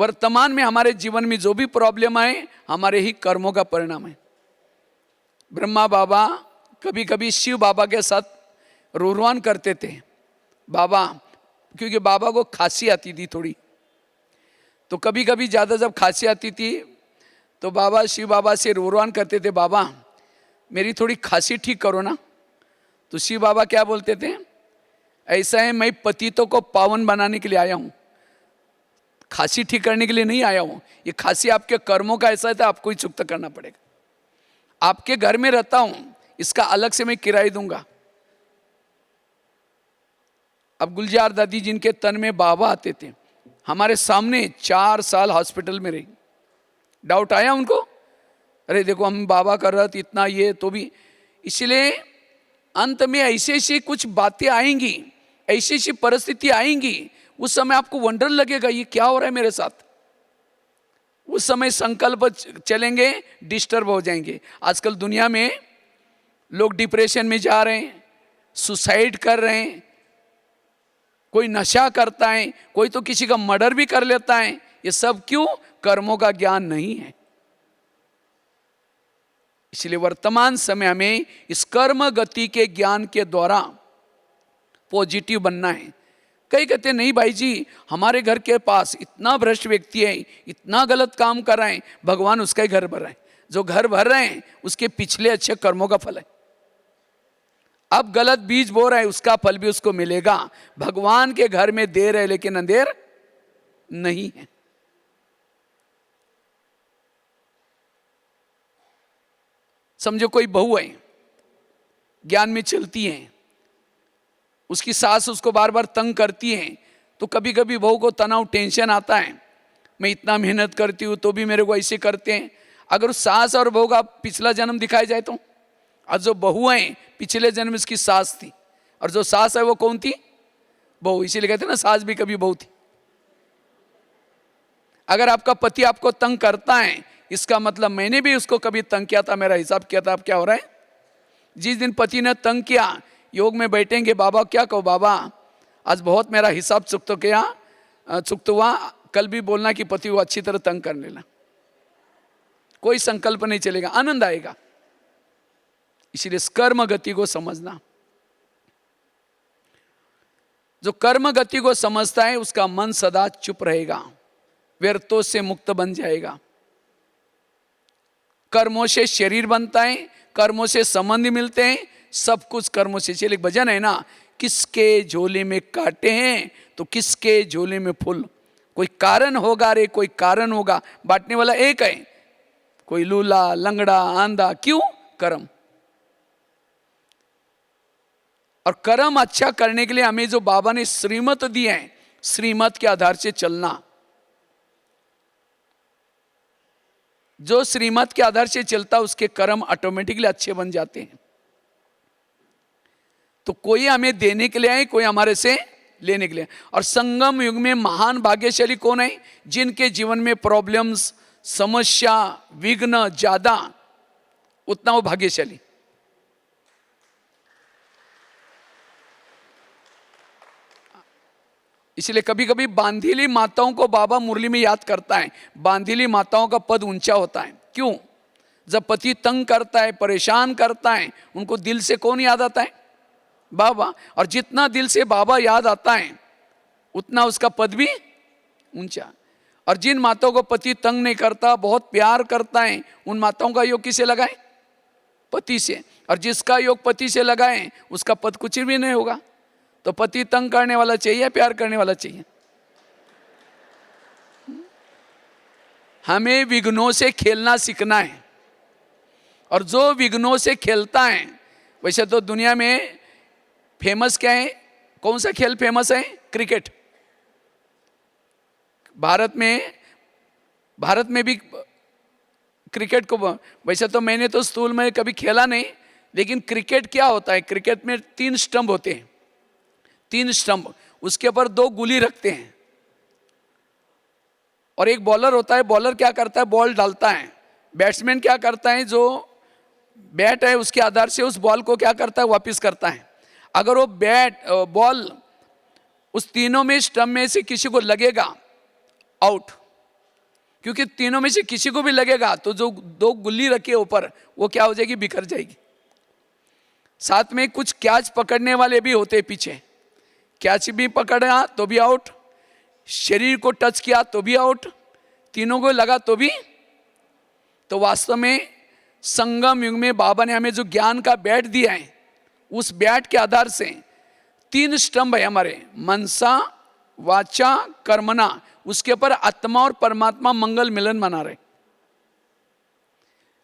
वर्तमान में हमारे जीवन में जो भी प्रॉब्लम आए हमारे ही कर्मों का परिणाम है। ब्रह्मा बाबा कभी कभी शिव बाबा के साथ रोहन करते थे। बाबा, क्योंकि बाबा को खांसी आती थी थोड़ी, तो कभी कभी ज़्यादा जब खांसी आती थी तो बाबा शिव बाबा से रोहन करते थे, बाबा मेरी थोड़ी खांसी ठीक करो ना। तो शिव बाबा क्या बोलते थे, ऐसा है मैं पतितों को पावन बनाने के लिए आया हूँ, खांसी ठीक करने के लिए नहीं आया हूँ। ये खांसी आपके कर्मों का ऐसा है, आपको ही चुकता करना पड़ेगा। आपके घर में रहता हूँ, इसका अलग से मैं किराया दूंगा। अब गुलजार दादी जिनके तन में बाबा आते थे, हमारे सामने 4 साल हॉस्पिटल में रही। डाउट आया उनको, अरे देखो हम बाबा कर रहे थे इतना, ये तो भी। इसलिए अंत में ऐसी ऐसी कुछ बातें आएंगी, ऐसी ऐसी परिस्थिति आएंगी, उस समय आपको वंडर लगेगा ये क्या हो रहा है मेरे साथ। उस समय संकल्प चलेंगे, डिस्टर्ब हो जाएंगे। आजकल दुनिया में लोग डिप्रेशन में जा रहे हैं, सुसाइड कर रहे हैं, कोई नशा करता है, कोई तो किसी का मर्डर भी कर लेता है। ये सब क्यों? कर्मों का ज्ञान नहीं है। इसलिए वर्तमान समय हमें इस कर्म गति के ज्ञान के द्वारा पॉजिटिव बनना है। कई कहते नहीं भाई जी, हमारे घर के पास इतना भ्रष्ट व्यक्ति है, इतना गलत काम कर रहे हैं, भगवान उसका ही घर भर रहे हैं। जो घर भर रहे हैं उसके पिछले अच्छे कर्मों का फल है। अब गलत बीज बो रहा है, उसका फल भी उसको मिलेगा। भगवान के घर में देर है लेकिन अंधेर नहीं है। समझो कोई बहू है, ज्ञान में चलती है, उसकी सास उसको बार बार तंग करती है, तो कभी कभी बहू को तनाव, टेंशन आता है, मैं इतना मेहनत करती हूँ तो भी मेरे को ऐसे करते हैं। अगर सास और बहू का पिछला जन्म दिखाया जाए तो, और जो बहू है पिछले जन्म इसकी सास थी, और जो सास है वो कौन थी? बहू। इसीलिए कहते हैं ना, सास भी कभी बहू थी। अगर आपका पति आपको तंग करता है, इसका मतलब मैंने भी उसको कभी तंग किया था, मेरा हिसाब किया था। अब क्या हो रहा है? जिस दिन पति ने तंग किया, योग में बैठेंगे, बाबा क्या कहो, बाबा आज बहुत मेरा हिसाब चुकत हुआ, कल भी बोलना कि पति को अच्छी तरह तंग कर लेना। कोई संकल्प नहीं चलेगा, आनंद आएगा। इसलिए कर्म गति को समझना। जो कर्म गति को समझता है उसका मन सदा चुप रहेगा, व्यर्थों से मुक्त बन जाएगा। कर्मों से शरीर बनता है, कर्मों से संबंध मिलते हैं, सब कुछ कर्मों से। चलिए एक भजन है ना, किसके झोले में कांटे हैं तो किसके झोले में फूल। कोई कारण होगा रे, कोई कारण होगा। बांटने वाला एक है, कोई लूला, लंगड़ा, आंधा, क्यों? कर्म। और कर्म अच्छा करने के लिए हमें जो बाबा ने श्रीमत दी है, श्रीमत के आधार से चलना। जो श्रीमत के आधार से चलता उसके कर्म ऑटोमेटिकली अच्छे बन जाते हैं। तो कोई हमें देने के लिए आए, कोई हमारे से लेने के लिए। और संगम युग में महान भाग्यशाली कौन है? जिनके जीवन में प्रॉब्लम्स, समस्या, विघ्न ज्यादा, उतना वो भाग्यशाली। इसलिए कभी कभी बांधीली माताओं को बाबा मुरली में याद करता है। बांधीली माताओं का पद ऊंचा होता है। क्यों? जब पति तंग करता है, परेशान करता है, उनको दिल से कौन याद आता है? बाबा। और जितना दिल से बाबा याद आता है उतना उसका पद भी ऊंचा। और जिन माताओं को पति तंग नहीं करता, बहुत प्यार करता है, उन माताओं का योग किसे लगाए? पति से। और जिसका योग पति से लगाए उसका पद कुछ भी नहीं होगा। तो पति तंग करने वाला चाहिए, प्यार करने वाला चाहिए? हमें विघ्नों से खेलना सीखना है। और जो विघ्नों से खेलता है, वैसे तो दुनिया में फेमस क्या है? कौन सा खेल फेमस है? क्रिकेट। भारत में भी क्रिकेट को, वैसे तो मैंने तो स्कूल में कभी खेला नहीं, लेकिन क्रिकेट क्या होता है? क्रिकेट में 3 स्टंप होते हैं, 3 स्टंप, उसके ऊपर 2 गुली रखते हैं, और एक बॉलर होता है। बॉलर क्या करता है? बॉल डालता है। बैट्समैन क्या करता है? जो बैट है उसके आधार से उस बॉल को क्या करता है? वापस करता है। अगर वो बॉल उस तीनों में स्टंप में से किसी को लगेगा, आउट। क्योंकि तीनों में से किसी को भी लगेगा तो जो दो गुल्ली रखी है ऊपर वो क्या हो जाएगी, बिखर जाएगी। साथ में कुछ कैच पकड़ने वाले भी होते पीछे, कैच भी पकड़ा तो भी आउट, शरीर को टच किया तो भी आउट, तीनों को लगा तो भी। तो वास्तव में संगम युग में बाबा ने हमें जो ज्ञान का बैट दिया है, उस बैट के आधार से 3 स्तंभ है हमारे, मनसा वाचा कर्मणा, उसके ऊपर आत्मा और परमात्मा मंगल मिलन मना रहे।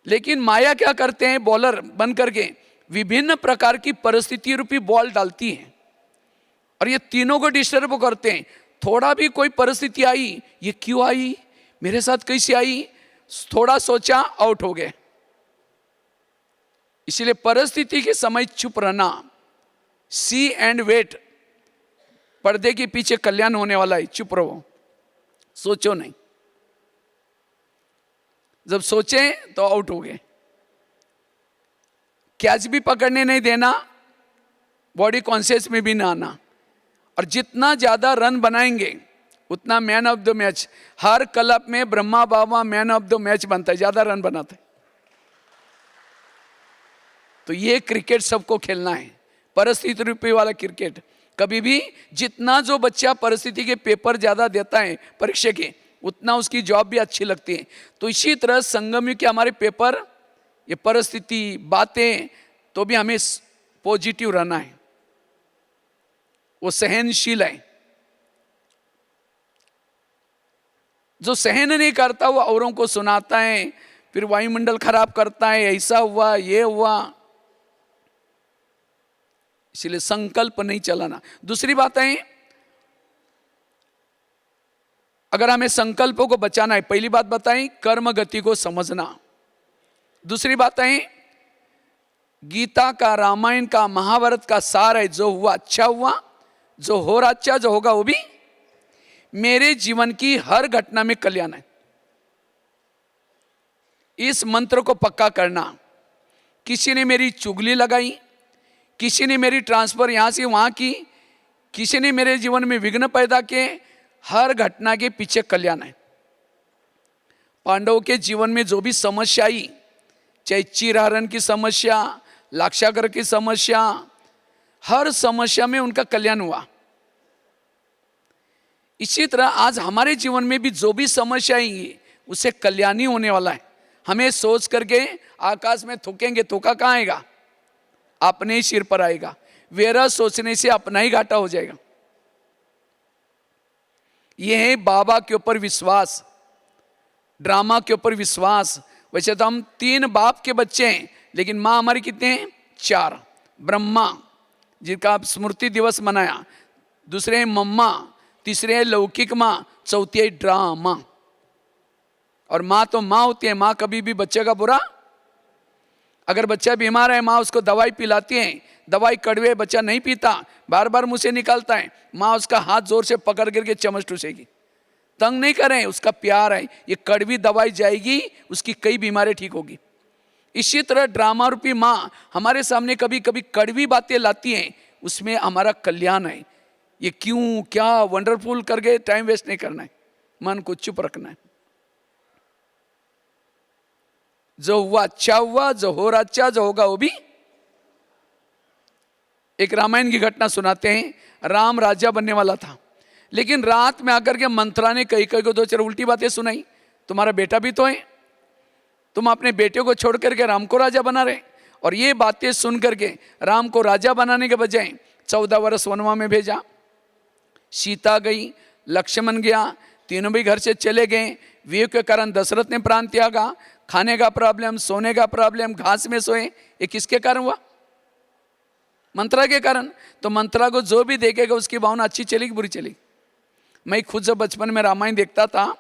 लेकिन माया क्या करते हैं, बॉलर बन करके विभिन्न प्रकार की परिस्थिति रूपी बॉल डालती है और ये तीनों को डिस्टर्ब करते हैं। थोड़ा भी कोई परिस्थिति आई, ये क्यों आई, मेरे साथ कैसे आई, थोड़ा सोचा आउट हो गए। इसलिए परिस्थिति के समय चुप रहना, सी एंड वेट, पर्दे के पीछे कल्याण होने वाला है, चुप रहो, सोचो नहीं। जब सोचे तो आउट हो गए। कैच भी पकड़ने नहीं देना, बॉडी कॉन्शियस में भी ना आना। और जितना ज्यादा रन बनाएंगे उतना man of the match. Her club में ब्रह्मा बाबा मैन ऑफ द मैच बनता है, ज्यादा रन बनाते हैं। तो ये क्रिकेट सबको खेलना है, परिस्थिति रूपी वाला क्रिकेट। कभी भी जितना जो बच्चा परिस्थिति के पेपर ज्यादा देता है परीक्षा के, उतना उसकी जॉब भी अच्छी लगती है। तो इसी तरह संगम युग के हमारे पेपर, ये परिस्थिति बातें, तो भी हमें पॉजिटिव रहना है, वो सहनशील है। जो सहन नहीं करता वो औरों को सुनाता है, फिर वायुमंडल खराब करता है, ऐसा हुआ ये हुआ। इसलिए संकल्प नहीं चलाना। दूसरी बात है, अगर हमें संकल्पों को बचाना है, पहली बात बताई कर्म गति को समझना। दूसरी बात है गीता का, रामायण का, महाभारत का सार है, जो हुआ अच्छा हुआ, जो हो रहा अच्छा, जो होगा वो भी। मेरे जीवन की हर घटना में कल्याण है, इस मंत्र को पक्का करना। किसी ने मेरी चुगली लगाई, किसी ने मेरी ट्रांसफर यहां से वहां की, किसी ने मेरे जीवन में विघ्न पैदा किए, हर घटना के पीछे कल्याण है। पांडवों के जीवन में जो भी समस्या आई, चाहे चीरहरण की समस्या, लाक्षागर की समस्या, हर समस्या में उनका कल्याण हुआ। इसी तरह आज हमारे जीवन में भी जो भी समस्या आएंगी उससे कल्याण ही होने वाला है। हमें सोच करके आकाश में थूकेंगे, थूका कहाँ आएगा, अपने ही सिर पर आएगा। वेरा सोचने से अपना ही घाटा हो जाएगा। यह है बाबा के ऊपर विश्वास, ड्रामा के ऊपर विश्वास। वैसे तो हम 3 बाप के बच्चे हैं, लेकिन माँ हमारी कितने हैं, 4। ब्रह्मा जिनका आप स्मृति दिवस मनाया, दूसरे हैं मम्मा, तीसरे है लौकिक माँ, चौथी है ड्रामा। और माँ तो माँ होती है, माँ कभी भी बच्चे का बुरा, अगर बच्चा बीमार है माँ उसको दवाई पिलाती है, दवाई कड़वे बच्चा नहीं पीता, बार बार मुंह से निकालता है, माँ उसका हाथ जोर से पकड़ करके चम्मच टूसेगी। तंग नहीं करें, उसका प्यार है। ये कड़वी दवाई जाएगी, उसकी कई बीमारी ठीक होगी। इसी तरह ड्रामा रूपी माँ हमारे सामने कभी कभी कड़वी बातें लाती हैं, उसमें हमारा कल्याण है। ये क्यों क्या वंडरफुल करके टाइम वेस्ट नहीं करना है, मन को चुप रखना है। जो हुआ अच्छा हुआ, जो हो रहा अच्छा, जो होगा वो भी। एक रामायण की घटना सुनाते हैं। राम राजा बनने वाला था, लेकिन रात में आकर के मंत्रा ने कई कई को 2-4 उल्टी बातें सुनाई। तुम्हारा बेटा भी तो है, तुम अपने बेटे को छोड़ करके राम को राजा बना रहे। और ये बातें सुन करके राम को राजा बनाने के बजाय 14 वर्ष वनवास में भेजा। सीता गई, लक्ष्मण गया, तीनों भी घर से चले गए। वियोग के कारण दशरथ ने प्राण त्यागा। खाने का प्रॉब्लम, सोने का प्रॉब्लम, घास में सोए। ये किसके कारण हुआ, मंत्रा के कारण। तो मंत्रा को जो भी देखेगा उसकी भावना अच्छी चलेगी बुरी चलेगी। मैं खुद जब बचपन में रामायण देखता था,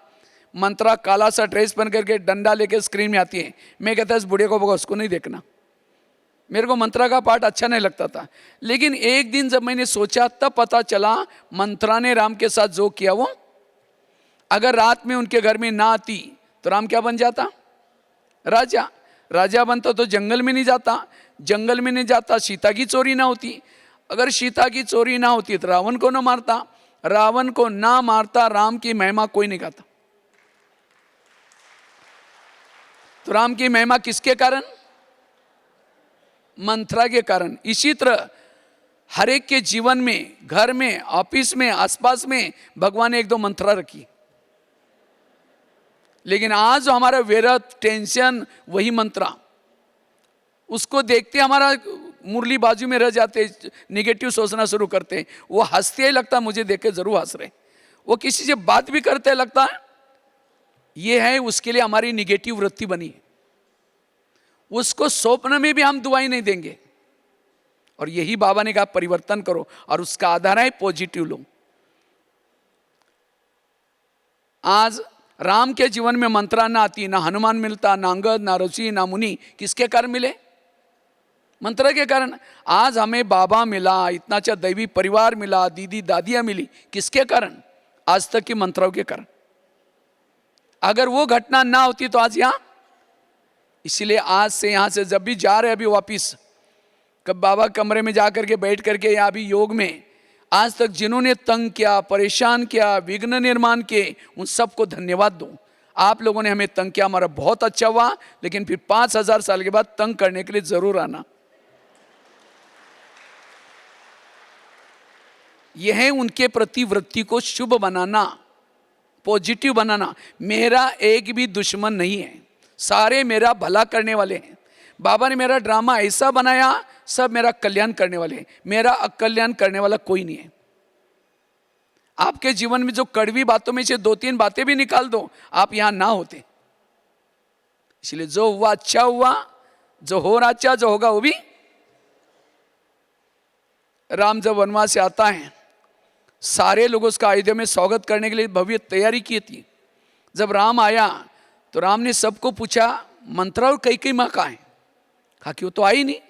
मंत्रा काला सा ड्रेस पहन करके डंडा लेके स्क्रीन में आती है, मैं कहता इस बुढ़े को उसको नहीं देखना। मेरे को मंत्रा का पार्ट अच्छा नहीं लगता था। लेकिन एक दिन जब मैंने सोचा तब पता चला मंत्रा ने राम के साथ जो किया, वो अगर रात में उनके घर में ना आती तो राम क्या बन जाता, राजा। राजा बनता तो जंगल में नहीं जाता, जंगल में नहीं जाता सीता की चोरी ना होती, अगर सीता की चोरी ना होती तो रावण को ना मारता, रावण को ना मारता राम की महिमा कोई नहीं गाता। तो राम की महिमा किसके कारण? मंत्रा के कारण। इसी तरह हर एक के जीवन में, घर में, ऑफिस में, आसपास में भगवान ने एक दो मंत्रा रखी। लेकिन आज जो हमारा व्यर्थ, टेंशन, वही मंत्रा, उसको देखते हमारा मुरली बाजू में रह जाते, निगेटिव सोचना शुरू करते। वो हंसते ही लगता मुझे देख के जरूर हंस रहे। वो किसी से बात भी करते लगता है ये है उसके लिए हमारी निगेटिव वृत्ति बनी है। उसको स्वप्न में भी हम दुआई नहीं देंगे। और यही बाबा ने कहा परिवर्तन करो, और उसका आधार है पॉजिटिव लो। आज राम के जीवन में मंत्रा ना आती, ना हनुमान मिलता, ना अंगद, ना ऋषि, ना मुनि। किसके कारण मिले? मंत्र के कारण। आज हमें बाबा मिला, इतना अच्छा दैवी परिवार मिला, दीदी दादियां मिली, किसके कारण? आज तक की मंत्रों के कारण। अगर वो घटना ना होती तो आज यहां, इसलिए आज से यहां से जब भी जा रहे अभी वापिस, कब बाबा कमरे में जाकर के बैठ करके या अभी योग में, आज तक जिन्होंने तंग किया, परेशान किया, विघ्न निर्माण किए, उन सबको धन्यवाद दो। आप लोगों ने हमें तंग किया, हमारा बहुत अच्छा हुआ, लेकिन फिर 5000 साल के बाद तंग करने के लिए जरूर आना। यह है उनके प्रति वृत्ति को शुभ बनाना, पॉजिटिव बनाना। मेरा एक भी दुश्मन नहीं है, सारे मेरा भला करने वाले हैं। बाबा ने मेरा ड्रामा ऐसा बनाया, सब मेरा कल्याण करने वाले हैं, मेरा अकल्याण करने वाला कोई नहीं है। आपके जीवन में जो कड़वी बातों में से 2-3 बातें भी निकाल दो, आप यहां ना होते। इसलिए जो हुआ अच्छा हुआ, जो हो रहा अच्छा, जो होगा वो भी। राम जब वनवास से आता है, सारे लोग उसका अयोध्या में स्वागत करने के लिए भव्य तैयारी की थी। जब राम आया तो राम ने सबको पूछा मंत्रा और कई माँ कहाँ है? कहा कि वो तो आई नहीं।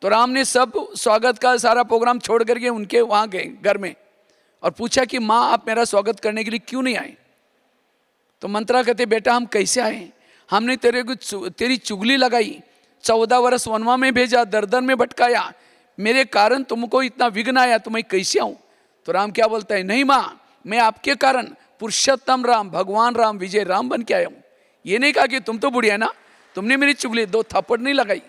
तो राम ने सब स्वागत का सारा प्रोग्राम छोड़ करके उनके वहाँ गए घर में और पूछा कि माँ आप मेरा स्वागत करने के लिए क्यों नहीं आए? तो मंत्रा कहते बेटा हम कैसे आए, हमने तेरी चुगली लगाई, 14 वर्ष वनवा में भेजा, दर में भटकाया, मेरे कारण तुमको इतना विघ्न आया, तो मैं कैसे आऊँ? तो राम क्या बोलता है, नहीं माँ मैं आपके कारण पुरुषोत्तम राम, भगवान राम, विजय राम बन के आया हूँ। ये नहीं कहा कि तुम तो बुढ़िया ना, तुमने मेरी चुगली 2 थप्पड़ नहीं लगाई।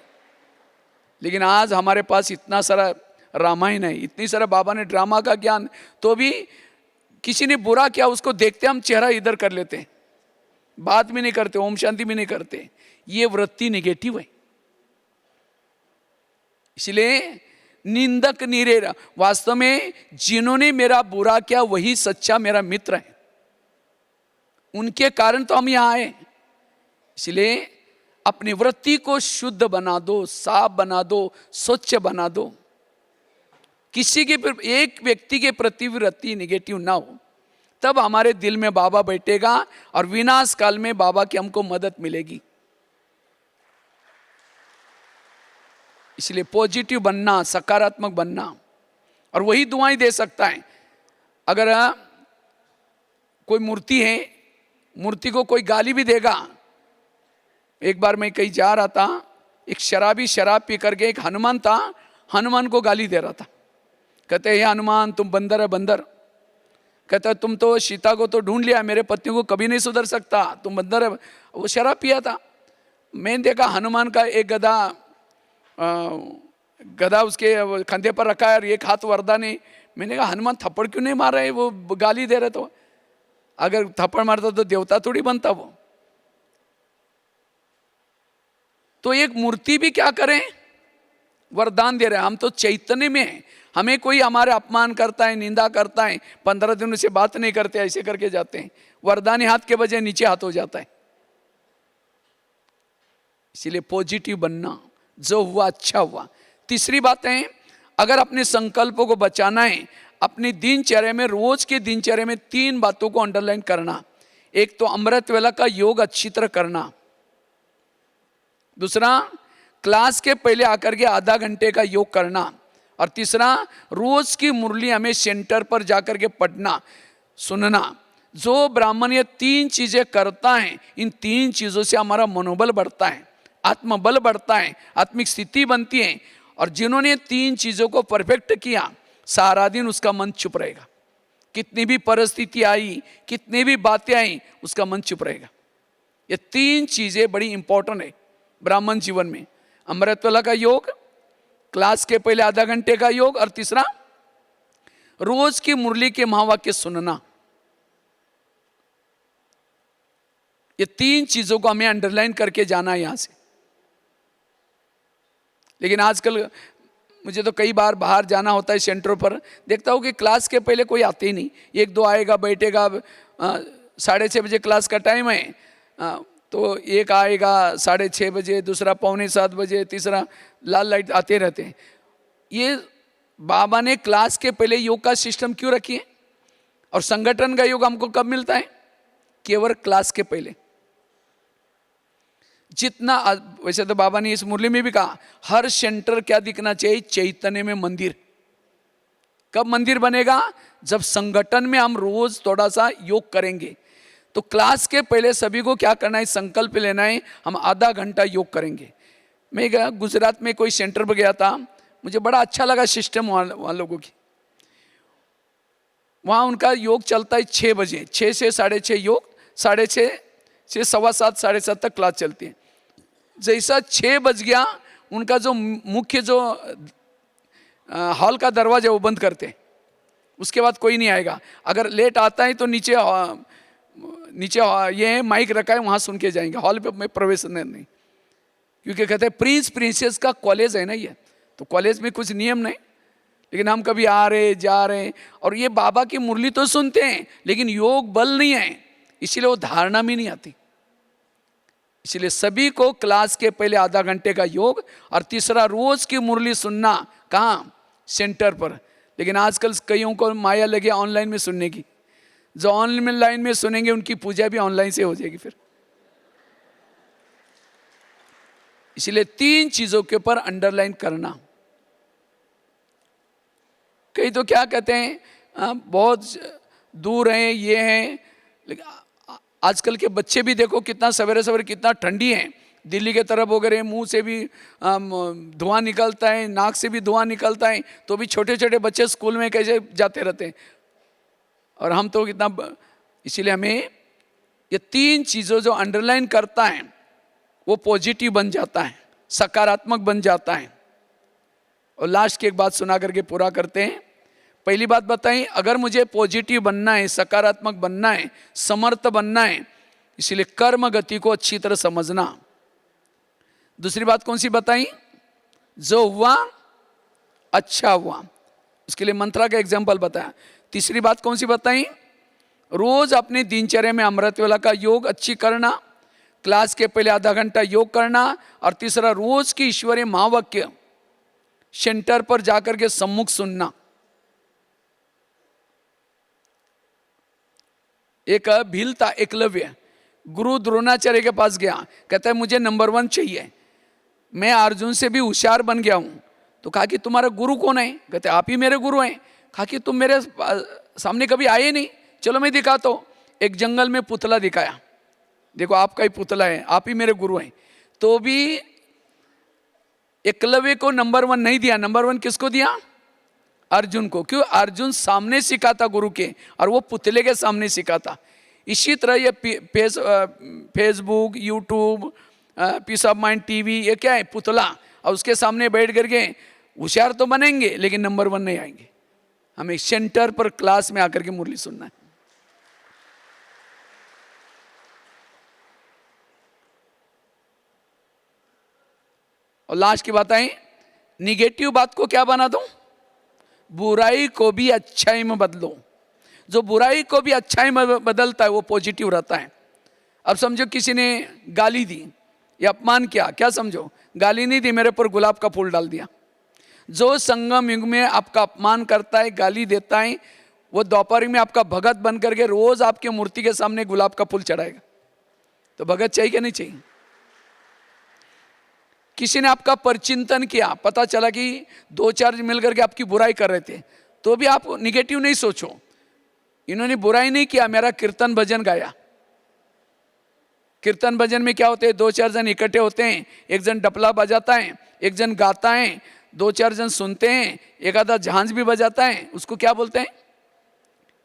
लेकिन आज हमारे पास इतना सारा रामायण है, इतनी सारा बाबा ने ड्रामा का ज्ञान, तो भी किसी ने बुरा किया उसको देखते हम चेहरा इधर कर लेते हैं, बात भी नहीं करते, ओम शांति भी नहीं करते। ये वृत्ति निगेटिव है। इसलिए निंदक निरेरा, वास्तव में जिन्होंने मेरा बुरा किया वही सच्चा मेरा मित्र है, उनके कारण तो हम यहां आए। इसलिए अपनी वृत्ति को शुद्ध बना दो, साफ बना दो, स्वच्छ बना दो। किसी के एक व्यक्ति के प्रति वृत्ति निगेटिव ना हो, तब हमारे दिल में बाबा बैठेगा और विनाश काल में बाबा की हमको मदद मिलेगी। इसलिए पॉजिटिव बनना, सकारात्मक बनना, और वही दुआएं दे सकता है। अगर कोई मूर्ति है, मूर्ति को कोई गाली भी देगा। एक बार मैं कहीं जा रहा था, एक शराबी शराब पी करके, एक हनुमान था, हनुमान को गाली दे रहा था। कहते हे हनुमान तुम बंदर है बंदर। कहता तुम तो सीता को तो ढूंढ लिया, मेरे पत्नी को कभी नहीं सुधर सकता, तुम बंदर है। वो शराब पिया था। मैंने देखा हनुमान का एक गधा उसके कंधे पर रखा है और एक हाथ वरदान है। मैंने कहा हनुमान थप्पड़ क्यों नहीं मार रहे, वो गाली दे रहे। तो अगर थप्पड़ मारता तो देवता थोड़ी बनता वो। तो एक मूर्ति भी क्या करें, वरदान दे रहे हैं। हम तो चैतन्य में हैं, हमें कोई हमारे अपमान करता है, निंदा करता है, 15 दिनों से बात नहीं करते, ऐसे करके जाते हैं, वरदानी हाथ के बजाय नीचे हाथ हो जाता है। इसीलिए पॉजिटिव बनना, जो हुआ अच्छा हुआ। तीसरी बात है, अगर अपने संकल्पों को बचाना है, अपनी दिनचर्या में, रोज के दिनचर्या में 3 बातों को अंडरलाइन करना। एक तो अमृत वेला का योग अच्छी तरह करना। दूसरा, क्लास के पहले आकर के आधा घंटे का योग करना। और तीसरा, रोज की मुरली हमें सेंटर पर जाकर के पढ़ना, सुनना। जो ब्राह्मण ये 3 चीजें करता है, इन 3 चीजों से हमारा मनोबल बढ़ता है, आत्मबल बढ़ता है, आत्मिक स्थिति बनती है। और जिन्होंने 3 चीजों को परफेक्ट किया, सारा दिन उसका मन चुप रहेगा। कितनी भी परिस्थिति आई, कितनी भी बातें आई, उसका मन चुप रहेगा। ये 3 चीजें बड़ी इंपॉर्टेंट है ब्राह्मण जीवन में। अमृतवेला का योग, क्लास के पहले आधा घंटे का योग, और तीसरा रोज की मुरली के महावाक्य सुनना। ये 3 चीजों को हमें अंडरलाइन करके जाना है यहां से। लेकिन आजकल मुझे तो कई बार बाहर जाना होता है सेंटरों पर, देखता हूँ कि क्लास के पहले कोई आते ही नहीं। 1-2 आएगा, बैठेगा, 6:30 बजे क्लास का टाइम है, तो एक आएगा 6:30 बजे, दूसरा 6:45 बजे, तीसरा लाल लाइट आते रहते हैं। ये बाबा ने क्लास के पहले योग का सिस्टम क्यों रखी है? और संगठन का योग हमको कब मिलता है? केवल क्लास के पहले। जितना, वैसे तो बाबा ने इस मुरली में भी कहा, हर सेंटर क्या दिखना चाहिए? चैतन्य में मंदिर। कब मंदिर बनेगा? जब संगठन में हम रोज थोड़ा सा योग करेंगे। तो क्लास के पहले सभी को क्या करना है? संकल्प लेना है, हम आधा घंटा योग करेंगे। मैं गया गुजरात में कोई सेंटर पर गया था, मुझे बड़ा अच्छा लगा सिस्टम वहाँ लोगों की। वहाँ उनका योग चलता है 6 बजे, 6 से 6:30 योग, 6:30 से 7:15, 7:30 तक क्लास चलती है। जैसा 6 बज गया, उनका जो मुख्य जो हॉल का दरवाजा वो बंद करते, उसके बाद कोई नहीं आएगा। अगर लेट आता है तो नीचे ये है माइक रखा है, वहाँ सुन के जाएंगे, हॉल पे में प्रवेश नहीं। क्योंकि कहते हैं प्रिंस प्रिंसेस का कॉलेज है ना ये, तो कॉलेज में कुछ नियम नहीं। लेकिन हम कभी आ रहे जा रहे, और ये बाबा की मुरली तो सुनते हैं लेकिन योग बल नहीं है, इसीलिए वो धारणा में नहीं आती। इसलिए सभी को क्लास के पहले आधा घंटे का योग, और तीसरा रोज की मुरली सुनना। कहाँ? सेंटर पर। लेकिन आजकल कईयों को माया लगे ऑनलाइन में सुनने की। जो ऑनलाइन में सुनेंगे उनकी पूजा भी ऑनलाइन से हो जाएगी फिर। इसलिए 3 चीजों के ऊपर अंडरलाइन करना। कई तो क्या कहते हैं, बहुत दूर हैं, ये हैं, लेकिन आजकल के बच्चे भी देखो कितना सवेरे सवेरे कितना ठंडी है। दिल्ली के तरफ वगैरह मुंह से भी धुआं निकलता है, नाक से भी धुआं निकलता है, तो भी छोटे छोटे बच्चे स्कूल में कैसे जाते रहते हैं। और हम तो कितना, इसीलिए हमें ये 3 चीज़ों जो अंडरलाइन करता है वो पॉजिटिव बन जाता है, सकारात्मक बन जाता है। और लास्ट की एक बात सुना करके पूरा करते हैं। पहली बात बताई, अगर मुझे पॉजिटिव बनना है, सकारात्मक बनना है, समर्थ बनना है, इसलिए कर्म गति को अच्छी तरह समझना। दूसरी बात कौन सी बताई? जो हुआ अच्छा हुआ, उसके लिए मंत्रा का एग्जाम्पल बताया। तीसरी बात कौन सी बताई? रोज अपने दिनचर्या में अमृतवेला का योग अच्छी करना, क्लास के पहले आधा घंटा योग करना, और तीसरा रोज की ईश्वरीय महावाक्य सेंटर पर जाकर के सम्मुख सुनना। एक भील था एकलव्य, गुरु द्रोणाचार्य के पास गया, कहता है मुझे नंबर 1 चाहिए, मैं अर्जुन से भी होशियार बन गया हूं। तो कहा कि तुम्हारा गुरु कौन है? कहते आप ही मेरे गुरु हैं। कहा कि तुम मेरे सामने कभी आए नहीं, चलो मैं दिखाता हूं। एक जंगल में पुतला दिखाया, देखो आपका ही पुतला है, आप ही मेरे गुरु हैं। तो भी एकलव्य को नंबर 1 नहीं दिया, नंबर 1 किसको दिया? अर्जुन को। क्यों? अर्जुन सामने सीखा था गुरु के, और वो पुतले के सामने सीखा था। इसी तरह ये Facebook, YouTube, peace of mind TV, ये क्या है? पुतला। और उसके सामने बैठ करके होशियार तो बनेंगे लेकिन नंबर 1 नहीं आएंगे। हमें सेंटर पर क्लास में आकर के मुरली सुनना है। और लास्ट की बात आई, निगेटिव बात को क्या बना दूं? बुराई को भी अच्छाई में बदलो। जो बुराई को भी अच्छाई में बदलता है वो पॉजिटिव रहता है। अब समझो किसी ने गाली दी या अपमान किया, क्या समझो? गाली नहीं दी, मेरे पर गुलाब का फूल डाल दिया। जो संगम युग में आपका अपमान करता है, गाली देता है, वो द्वापर में आपका भगत बन करके रोज आपके मूर्ति के सामने गुलाब का फूल चढ़ाएगा। तो भगत चाहिए क्या नहीं चाहिए? किसी ने आपका परचिंतन किया, पता चला कि 2-4 मिलकर के आपकी बुराई कर रहे थे, तो भी आप निगेटिव नहीं सोचो। इन्होंने बुराई नहीं किया, मेरा कीर्तन भजन गाया। कीर्तन भजन में क्या होते हैं? 2-4 जन इकट्ठे होते हैं, एक जन डपला बजाता है, एक जन गाता है, 2-4 जन सुनते हैं, एक आधा झांझ भी बजाता है, उसको क्या बोलते हैं?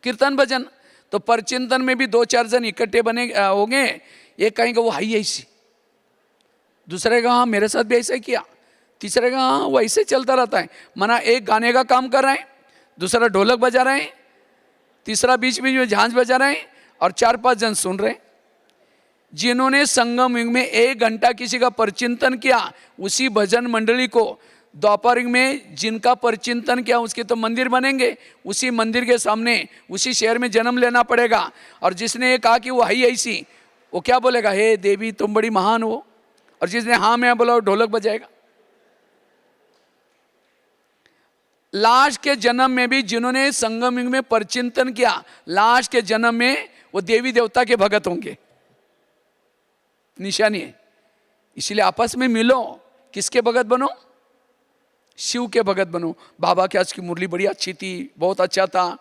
कीर्तन भजन। तो परचिंतन में भी 2-4 जन इकट्ठे बने होंगे, एक कहेंगे वो हाई ऐसी, दूसरे का हाँ मेरे साथ भी ऐसा ही किया, तीसरे का हाँ वो ऐसे चलता रहता है। माना एक गाने का काम कर रहे हैं, दूसरा ढोलक बजा रहे हैं, तीसरा बीच बीच में झांझ बजा रहे हैं और 4-5 जन सुन रहे हैं। जिन्होंने संगम युग में 1 घंटा किसी का परचिंतन किया, उसी भजन मंडली को द्वापर युग में जिनका परचिंतन किया उसके तो मंदिर बनेंगे, उसी मंदिर के सामने उसी शहर में जन्म लेना पड़ेगा। और जिसने ये कहा कि वो है ऐसी, वो क्या बोलेगा, हे देवी तुम बड़ी महान हो। और जिसने हाँ मैं बोला वो ढोलक बजाएगा। लास्ट के जन्म में भी जिन्होंने संगम युग में परचिंतन किया, लास्ट के जन्म में वो देवी देवता के भगत होंगे, निशानी है। इसलिए आपस में मिलो, किसके भगत बनो, शिव के भगत बनो। बाबा की आज की मुरली बड़ी अच्छी थी, बहुत अच्छा था,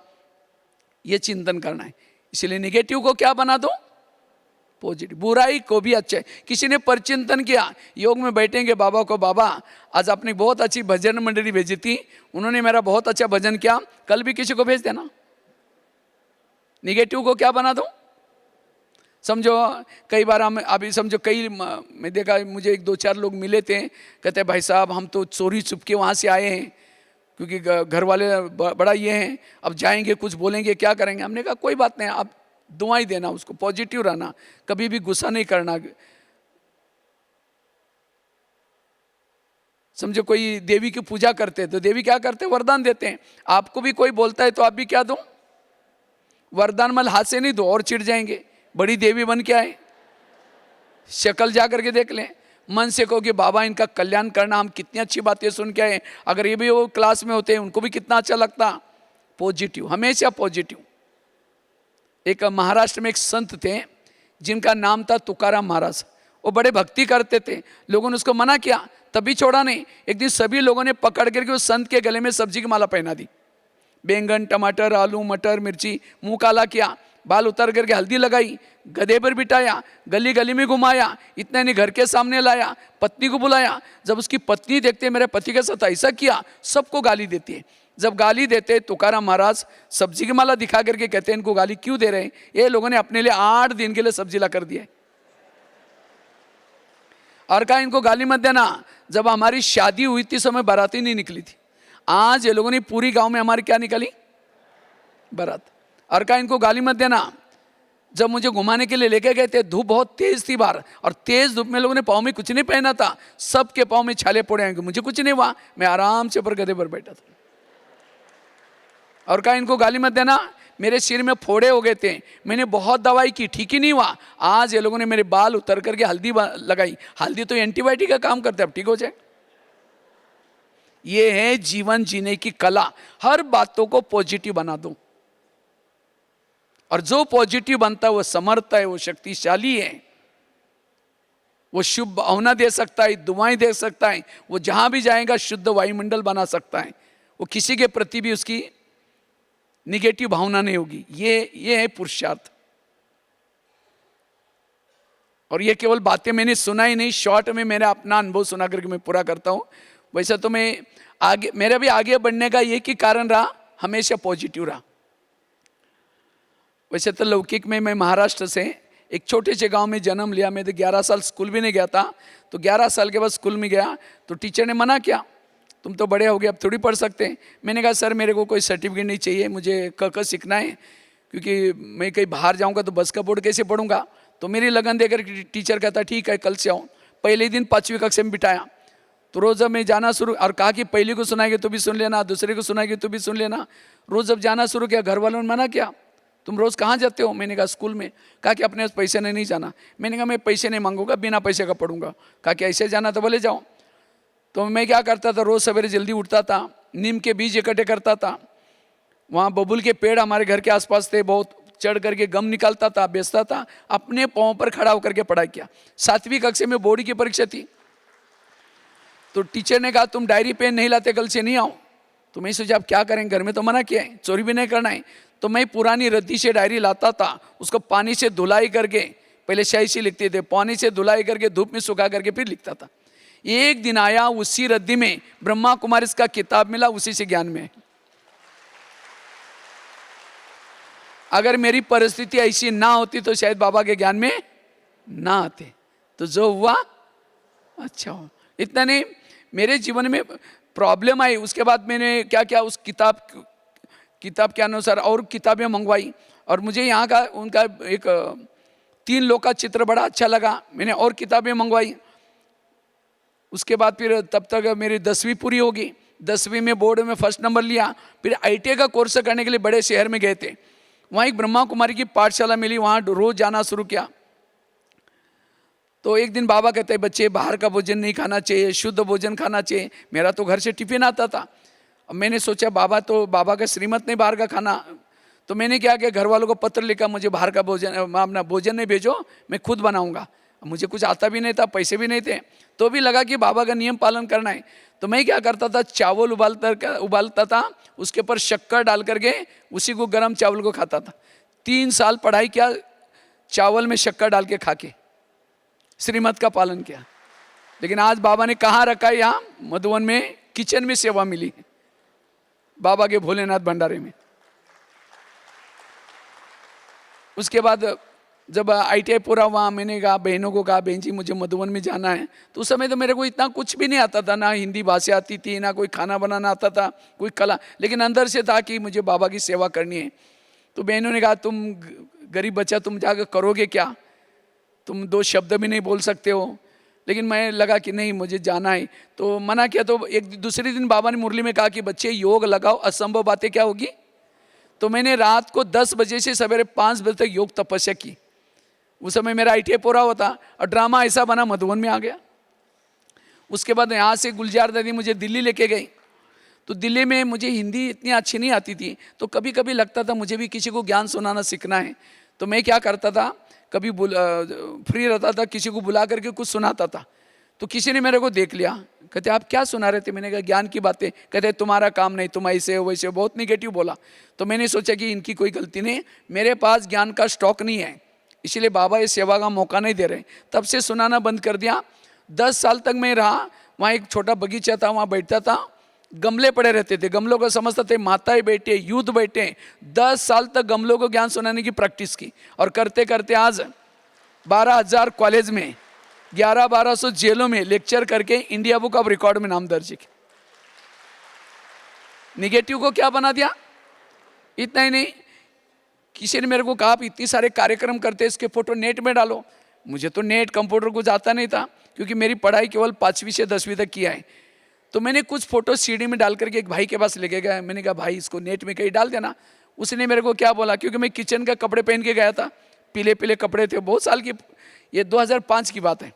ये चिंतन करना है। इसलिए निगेटिव को क्या बना दो, पॉजिटिव। बुराई को भी अच्छा है। किसी ने परचिंतन किया, योग में बैठेंगे बाबा को, बाबा आज आपने बहुत अच्छी भजन मंडली भेजी थी, उन्होंने मेरा बहुत अच्छा भजन किया, कल भी किसी को भेज देना। निगेटिव को क्या बना दो, समझो कई बार हम अभी समझो कई मैं देखा, मुझे 1-2-4 लोग मिले थे, कहते भाई साहब हम तो चोरी छुप के वहाँ से आए हैं, क्योंकि घर वाले बड़ा ये हैं, अब जाएंगे कुछ बोलेंगे क्या करेंगे। हमने कहा कोई बात नहीं, आप दुआई देना, उसको पॉजिटिव रहना, कभी भी गुस्सा नहीं करना। समझो कोई देवी की पूजा करते तो देवी क्या करते, वरदान देते हैं। आपको भी कोई बोलता है तो आप भी क्या दो, वरदान मल हाथ से नहीं दो, और चिढ़ जाएंगे। बड़ी देवी बन के आए, शक्ल जा करके देख लें, मन से कहो कि बाबा इनका कल्याण करना, हम कितनी अच्छी बातें सुन के आए, अगर ये भी वो क्लास में होते हैं उनको भी कितना अच्छा लगता। पॉजिटिव, हमेशा पॉजिटिव। एक महाराष्ट्र में एक संत थे जिनका नाम था तुकाराम महाराज। वो बड़े भक्ति करते थे, लोगों ने उसको मना किया तभी छोड़ा नहीं। एक दिन सभी लोगों ने पकड़ करके उस संत के गले में सब्जी की माला पहना दी। बैंगन, टमाटर, आलू, मटर, मिर्ची, मुंह काला किया, बाल उतार करके हल्दी लगाई, गधे पर बिठाया, गली गली में घुमाया, इतने नहीं घर के सामने लाया, पत्नी को बुलाया। जब उसकी पत्नी देखते मेरे पति के साथ ऐसा किया, सबको गाली देती है। जब गाली देते तुकाराम महाराज सब्जी की माला दिखा करके कहते हैं इनको गाली क्यों दे रहे हैं, ये लोगों ने अपने लिए 8 दिन के लिए सब्जी ला कर दिया और कहा इनको गाली मत देना। जब हमारी शादी हुई थी समय बाराती नहीं निकली थी, आज ये लोगों ने पूरी गांव में हमारी क्या निकाली, बारात। और कहा इनको गाली मत देना। जब मुझे घुमाने के लिए लेके गए थे, धूप बहुत तेज थी बाहर, और तेज धूप में लोगों ने पाँव में कुछ नहीं पहना था, सबके पाँव में छाले पड़े आएंगे, मुझे कुछ नहीं हुआ, मैं आराम से ऊपर गधे पर बैठा था। और कहा इनको गाली मत देना। मेरे सिर में फोड़े हो गए थे, मैंने बहुत दवाई की, ठीक ही नहीं हुआ। आज ये लोगों ने मेरे बाल उतर करके हल्दी लगाई, हल्दी तो एंटीबायोटिक का काम करता है, अब ठीक हो जाए। ये है जीवन जीने की कला, हर बातों को पॉजिटिव बना दो। और जो पॉजिटिव बनता है वो समर्थ है, वो शक्तिशाली है, वो शुभ भावना दे सकता है, दुआएं दे सकता है, वो जहां भी जाएगा शुद्ध वायुमंडल बना सकता है, वो किसी के प्रति भी उसकी निगेटिव भावना नहीं होगी। ये है पुरुषार्थ। और ये केवल बातें मैंने सुना ही नहीं, शॉर्ट में मेरा अपना अनुभव सुना करके मैं पूरा करता हूं। वैसे तो मैं आगे, मेरा भी आगे बढ़ने का एक ही कारण रहा, हमेशा पॉजिटिव रहा। वैसे तो लौकिक में मैं महाराष्ट्र से एक छोटे से गांव में जन्म लिया। मैं तो 11 साल स्कूल भी नहीं गया था, तो 11 साल के बाद स्कूल में गया तो टीचर ने मना किया, तुम तो बड़े हो गए अब थोड़ी पढ़ सकते हैं। मैंने कहा सर मेरे को कोई सर्टिफिकेट नहीं चाहिए, मुझे क सीखना है, क्योंकि मैं कहीं बाहर जाऊंगा तो बस का बोर्ड कैसे पढ़ूंगा। तो मेरी लगन देकर टीचर कहता ठीक है कल से आओ। पहले दिन 5वीं कक्षा में बिठाया, तो रोज़ जब मैं जाना शुरू, और कहा कि पहली को सुनाएंगे तो भी सुन लेना, दूसरे को सुनाएंगे तो भी सुन लेना। रोज़ जब जाना शुरू किया, घर वालों ने मना किया, तुम रोज़ कहाँ जाते हो। मैंने कहा स्कूल में। कहा कि अपने पैसे नहीं जाना। मैंने कहा मैं पैसे नहीं मांगूंगा, बिना पैसे का पढ़ूंगा। कहा कि ऐसे जाना तो बोले जाओ। तो मैं क्या करता था, रोज़ सवेरे जल्दी उठता था, नीम के बीज इकट्ठे करता था, वहाँ बबूल के पेड़ हमारे घर के आसपास थे, बहुत चढ़ करके गम निकालता था, बेचता था, अपने पाँव पर खड़ा होकर के पढ़ाई किया। 7वीं कक्षा में बोर्ड की परीक्षा थी, तो टीचर ने कहा तुम डायरी पेन नहीं लाते, कल से नहीं आओ। तो मैं सोचा अब क्या करेंगे, घर में तो मना किया है, चोरी भी नहीं करना है। तो मैं पुरानी रद्दी से डायरी लाता था, उसको पानी से धुलाई करके, पहले स्याही से लिखते थे, पानी से धुलाई करके धूप में सुखा करके फिर लिखता था। एक दिन आया, उसी रद्दी में ब्रह्मा कुमारी का किताब मिला, उसी से ज्ञान में। अगर मेरी परिस्थिति ऐसी ना होती तो शायद बाबा के ज्ञान में ना आते तो जो हुआ अच्छा हो। इतना नहीं, मेरे जीवन में प्रॉब्लम आई, उसके बाद मैंने क्या क्या उस किताब के अनुसार और किताबें मंगवाई, और मुझे यहाँ का उनका एक 3 लोग का चित्र बड़ा अच्छा लगा, मैंने और किताबें मंगवाई। उसके बाद फिर तब तक मेरी 10वीं पूरी होगी, 10वीं में बोर्ड में फर्स्ट नंबर लिया। फिर ITI का कोर्स करने के लिए बड़े शहर में गए थे, वहाँ एक ब्रह्मा कुमारी की पाठशाला मिली, वहाँ रोज जाना शुरू किया। तो एक दिन बाबा कहते हैं बच्चे बाहर का भोजन नहीं खाना चाहिए, शुद्ध भोजन खाना चाहिए। मेरा तो घर से टिफिन आता था। अब मैंने सोचा बाबा का श्रीमत नहीं बाहर का खाना, तो मैंने क्या किया, घर वालों को पत्र लिखा मुझे बाहर का भोजन, अपना भोजन नहीं भेजो, मैं खुद बनाऊंगा। मुझे कुछ आता भी नहीं था, पैसे भी नहीं थे, तो भी लगा कि बाबा का नियम पालन करना है। तो मैं क्या करता था, चावल उबालता था, उसके ऊपर शक्कर डाल करके उसी को गर्म चावल को खाता था। 3 साल पढ़ाई किया, चावल में शक्कर डाल के खा के श्रीमत का पालन किया। लेकिन आज बाबा ने कहाँ रखा है, यहाँ मधुबन में किचन में सेवा मिली बाबा के भोलेनाथ भंडारे में। उसके बाद जब ITI पूरा हुआ, मैंने कहा बहनों को कहा बहन जी मुझे मधुबन में जाना है। तो उस समय तो मेरे को इतना कुछ भी नहीं आता था, ना हिंदी भाषा आती थी, ना कोई खाना बनाना आता था, कोई कला, लेकिन अंदर से था कि मुझे बाबा की सेवा करनी है। तो बहनों ने कहा तुम गरीब बच्चा, तुम जाकर करोगे क्या, तुम 2 शब्द भी नहीं बोल सकते हो। लेकिन मैं लगा कि नहीं मुझे जाना है, तो मना किया। तो एक दूसरे दिन बाबा ने मुरली में कहा कि बच्चे योग लगाओ, असंभव बातें क्या होगी। तो मैंने रात को 10 बजे से सवेरे 5 बजे तक योग तपस्या की। उस समय मेरा ITI पूरा हुआ था, और ड्रामा ऐसा बना मधुबन में आ गया। उसके बाद यहाँ से गुलजार दादी मुझे दिल्ली लेके गई। तो दिल्ली में मुझे हिंदी इतनी अच्छी नहीं आती थी, तो कभी कभी लगता था मुझे भी किसी को ज्ञान सुनाना सीखना है। तो मैं क्या करता था, कभी फ्री रहता था, किसी को बुला करके कुछ सुनाता था। तो किसी ने मेरे को देख लिया, कहते आप क्या सुना रहे थे। मैंने कहा ज्ञान की बातें। कहते तुम्हारा काम नहीं, तुम ऐसे हो वैसे हो, बहुत निगेटिव बोला। तो मैंने सोचा कि इनकी कोई गलती नहीं, मेरे पास ज्ञान का स्टॉक नहीं है, इसलिए बाबा इस सेवा का मौका नहीं दे रहे। तब से सुनाना बंद कर दिया। 10 साल तक मैं रहा वहाँ, एक छोटा बगीचा था, वहाँ बैठता था, गमले पड़े रहते थे, गमलों को समझते थे माताएं बैठे, यूथ बैठे। 10 साल तक गमलों को ज्ञान सुनाने की प्रैक्टिस की, और करते करते आज 12,000 कॉलेज में, 1100-1200 जेलों में लेक्चर करके इंडिया बुक ऑफ रिकॉर्ड में नाम दर्ज किया। निगेटिव को क्या बना दिया। इतना ही नहीं, किसी ने मेरे को कहा आप इतनी सारे कार्यक्रम करते, इसके फोटो नेट में डालो। मुझे तो नेट कंप्यूटर कुछ आता नहीं था, क्योंकि मेरी पढ़ाई केवल 5वीं से 10वीं तक किया है। तो मैंने कुछ फोटो CD में डाल करके एक भाई के पास लेके गया। मैंने कहा भाई इसको नेट में कहीं डाल देना। उसने मेरे को क्या बोला, क्योंकि मैं किचन का कपड़े पहन के गया था, पीले पीले कपड़े थे, बहुत साल की, ये 2005 की बात है।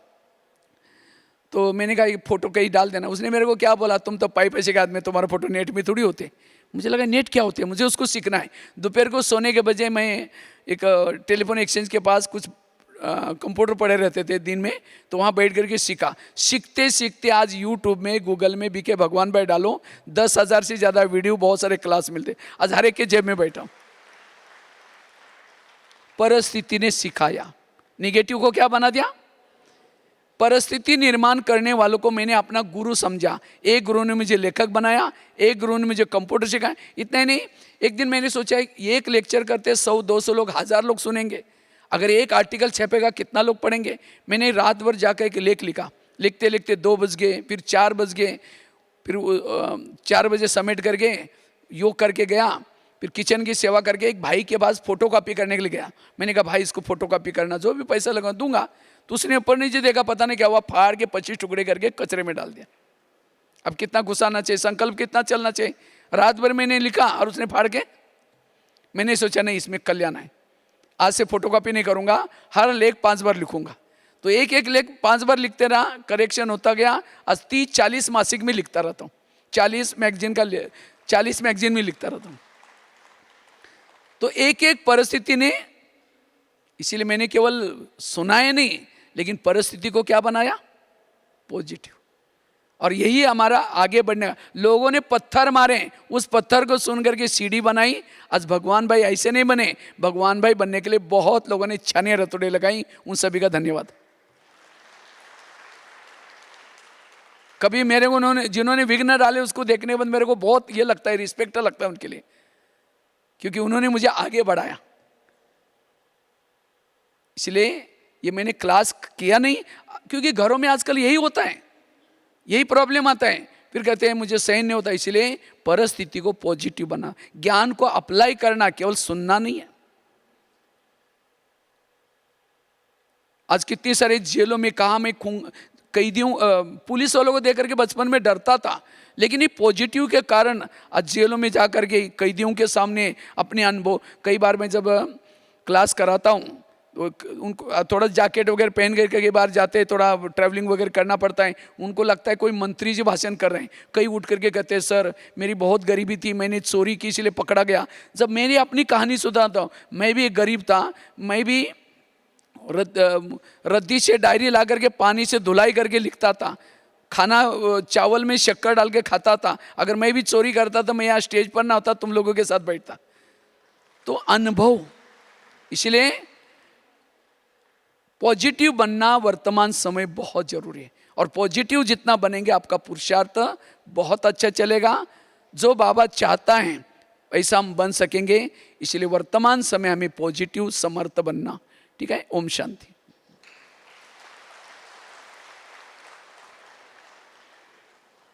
तो मैंने कहा ये फोटो कहीं डाल देना। उसने मेरे को क्या बोला, तुम तो पैसे के आदमी, तुम्हारा फोटो नेट में थोड़ी होते। मुझे लगा नेट क्या होते हैं, मुझे उसको सीखना है। दोपहर को सोने के बजाय मैं एक टेलीफोन एक्सचेंज के पास कुछ कंप्यूटर पड़े रहते थे दिन में, तो वहाँ बैठ करके सीखा। सीखते सीखते आज यूट्यूब में, गूगल में BK भगवान भाई डालो, 10,000 से ज़्यादा वीडियो, बहुत सारे क्लास मिलते। आज हर एक के जेब में बैठा हूँ। परिस्थिति ने सिखाया, निगेटिव को क्या बना दिया। परिस्थिति निर्माण करने वालों को मैंने अपना गुरु समझा। एक गुरु ने मुझे लेखक बनाया, एक गुरु ने मुझे कंप्यूटर सिखाया। इतना ही नहीं, एक दिन मैंने सोचा एक लेक्चर करते 100-200 लोग, 1000 लोग सुनेंगे, अगर एक आर्टिकल छपेगा कितना लोग पढ़ेंगे। मैंने रात भर जाकर एक लेख लिखा, लिखते लिखते 2 बज गए, फिर 4 बज गए, फिर 4 बजे समेट करके योग करके गया, फिर किचन की सेवा करके एक भाई के पास फोटो कॉपी करने के लिए गया। मैंने कहा भाई इसको फोटो कॉपी करना, जो भी पैसा लगा दूंगा। तो उसने ऊपर नीचे देखा, पता नहीं क्या हुआ, फाड़ के 25 टुकड़े करके कचरे में डाल दिया। अब कितना गुस्सा आना चाहिए, संकल्प कितना चलना चाहिए। रात भर मैंने लिखा और उसने फाड़ के, मैंने सोचा नहीं इसमें कल्याण है, आज से फोटोकॉपी नहीं करूंगा, हर लेख 5 बार लिखूंगा। तो एक एक लेख 5 बार लिखते रहा, करेक्शन होता गया। आज 30-40 मासिक में लिखता रहता हूँ, 40 मैगजीन में लिखता रहता हूँ। तो एक एक परिस्थिति ने, इसीलिए मैंने केवल सुनाया नहीं, लेकिन परिस्थिति को क्या बनाया, पॉजिटिव। और यही हमारा आगे बढ़ने का। लोगों ने पत्थर मारे, उस पत्थर को सुन करके सीढ़ी बनाई। आज भगवान भाई ऐसे नहीं बने, भगवान भाई बनने के लिए बहुत लोगों ने छाने रतोड़े लगाई। उन सभी का धन्यवाद। कभी मेरे को उन्होंने, जिन्होंने विघ्न डाले, उसको देखने के बाद मेरे को बहुत ये लगता है, रिस्पेक्ट लगता है उनके लिए, क्योंकि उन्होंने मुझे आगे बढ़ाया। इसलिए ये मैंने क्लास किया नहीं, क्योंकि घरों में आजकल यही होता है, यही प्रॉब्लम आता है। फिर कहते हैं मुझे सहन नहीं होता। इसलिए परिस्थिति को पॉजिटिव बना, ज्ञान को अप्लाई करना, केवल सुनना नहीं है। आज कितनी सारे जेलों में कहा मैं कैदियों पुलिस वालों को देख करके बचपन में डरता था, लेकिन ये पॉजिटिव के कारण आज जेलों में जा करके कैदियों के सामने अपने अनुभव, कई बार मैं जब क्लास कराता हूँ तो उनको थोड़ा जैकेट वगैरह पहन करके कई बार जाते हैं, थोड़ा ट्रैवलिंग वगैरह करना पड़ता है, उनको लगता है कोई मंत्री जी भाषण कर रहे हैं। कई उठ करके कहते हैं सर मेरी बहुत गरीबी थी, मैंने चोरी की इसलिए पकड़ा गया। जब मेरी अपनी कहानी सुनाता हूँ, मैं भी एक गरीब था, मैं भी रद्दी से डायरी ला करके पानी से धुलाई करके लिखता था, खाना चावल में शक्कर डाल के खाता था। अगर मैं भी चोरी करता तो मैं यहाँ स्टेज पर ना होता, तुम लोगों के साथ बैठता। तो अनुभव, इसलिए पॉजिटिव बनना वर्तमान समय बहुत जरूरी है। और पॉजिटिव जितना बनेंगे आपका पुरुषार्थ बहुत अच्छा चलेगा। जो बाबा चाहता है ऐसा हम बन सकेंगे। इसलिए वर्तमान समय हमें पॉजिटिव समर्थ बनना। ठीक है। ओम शांति।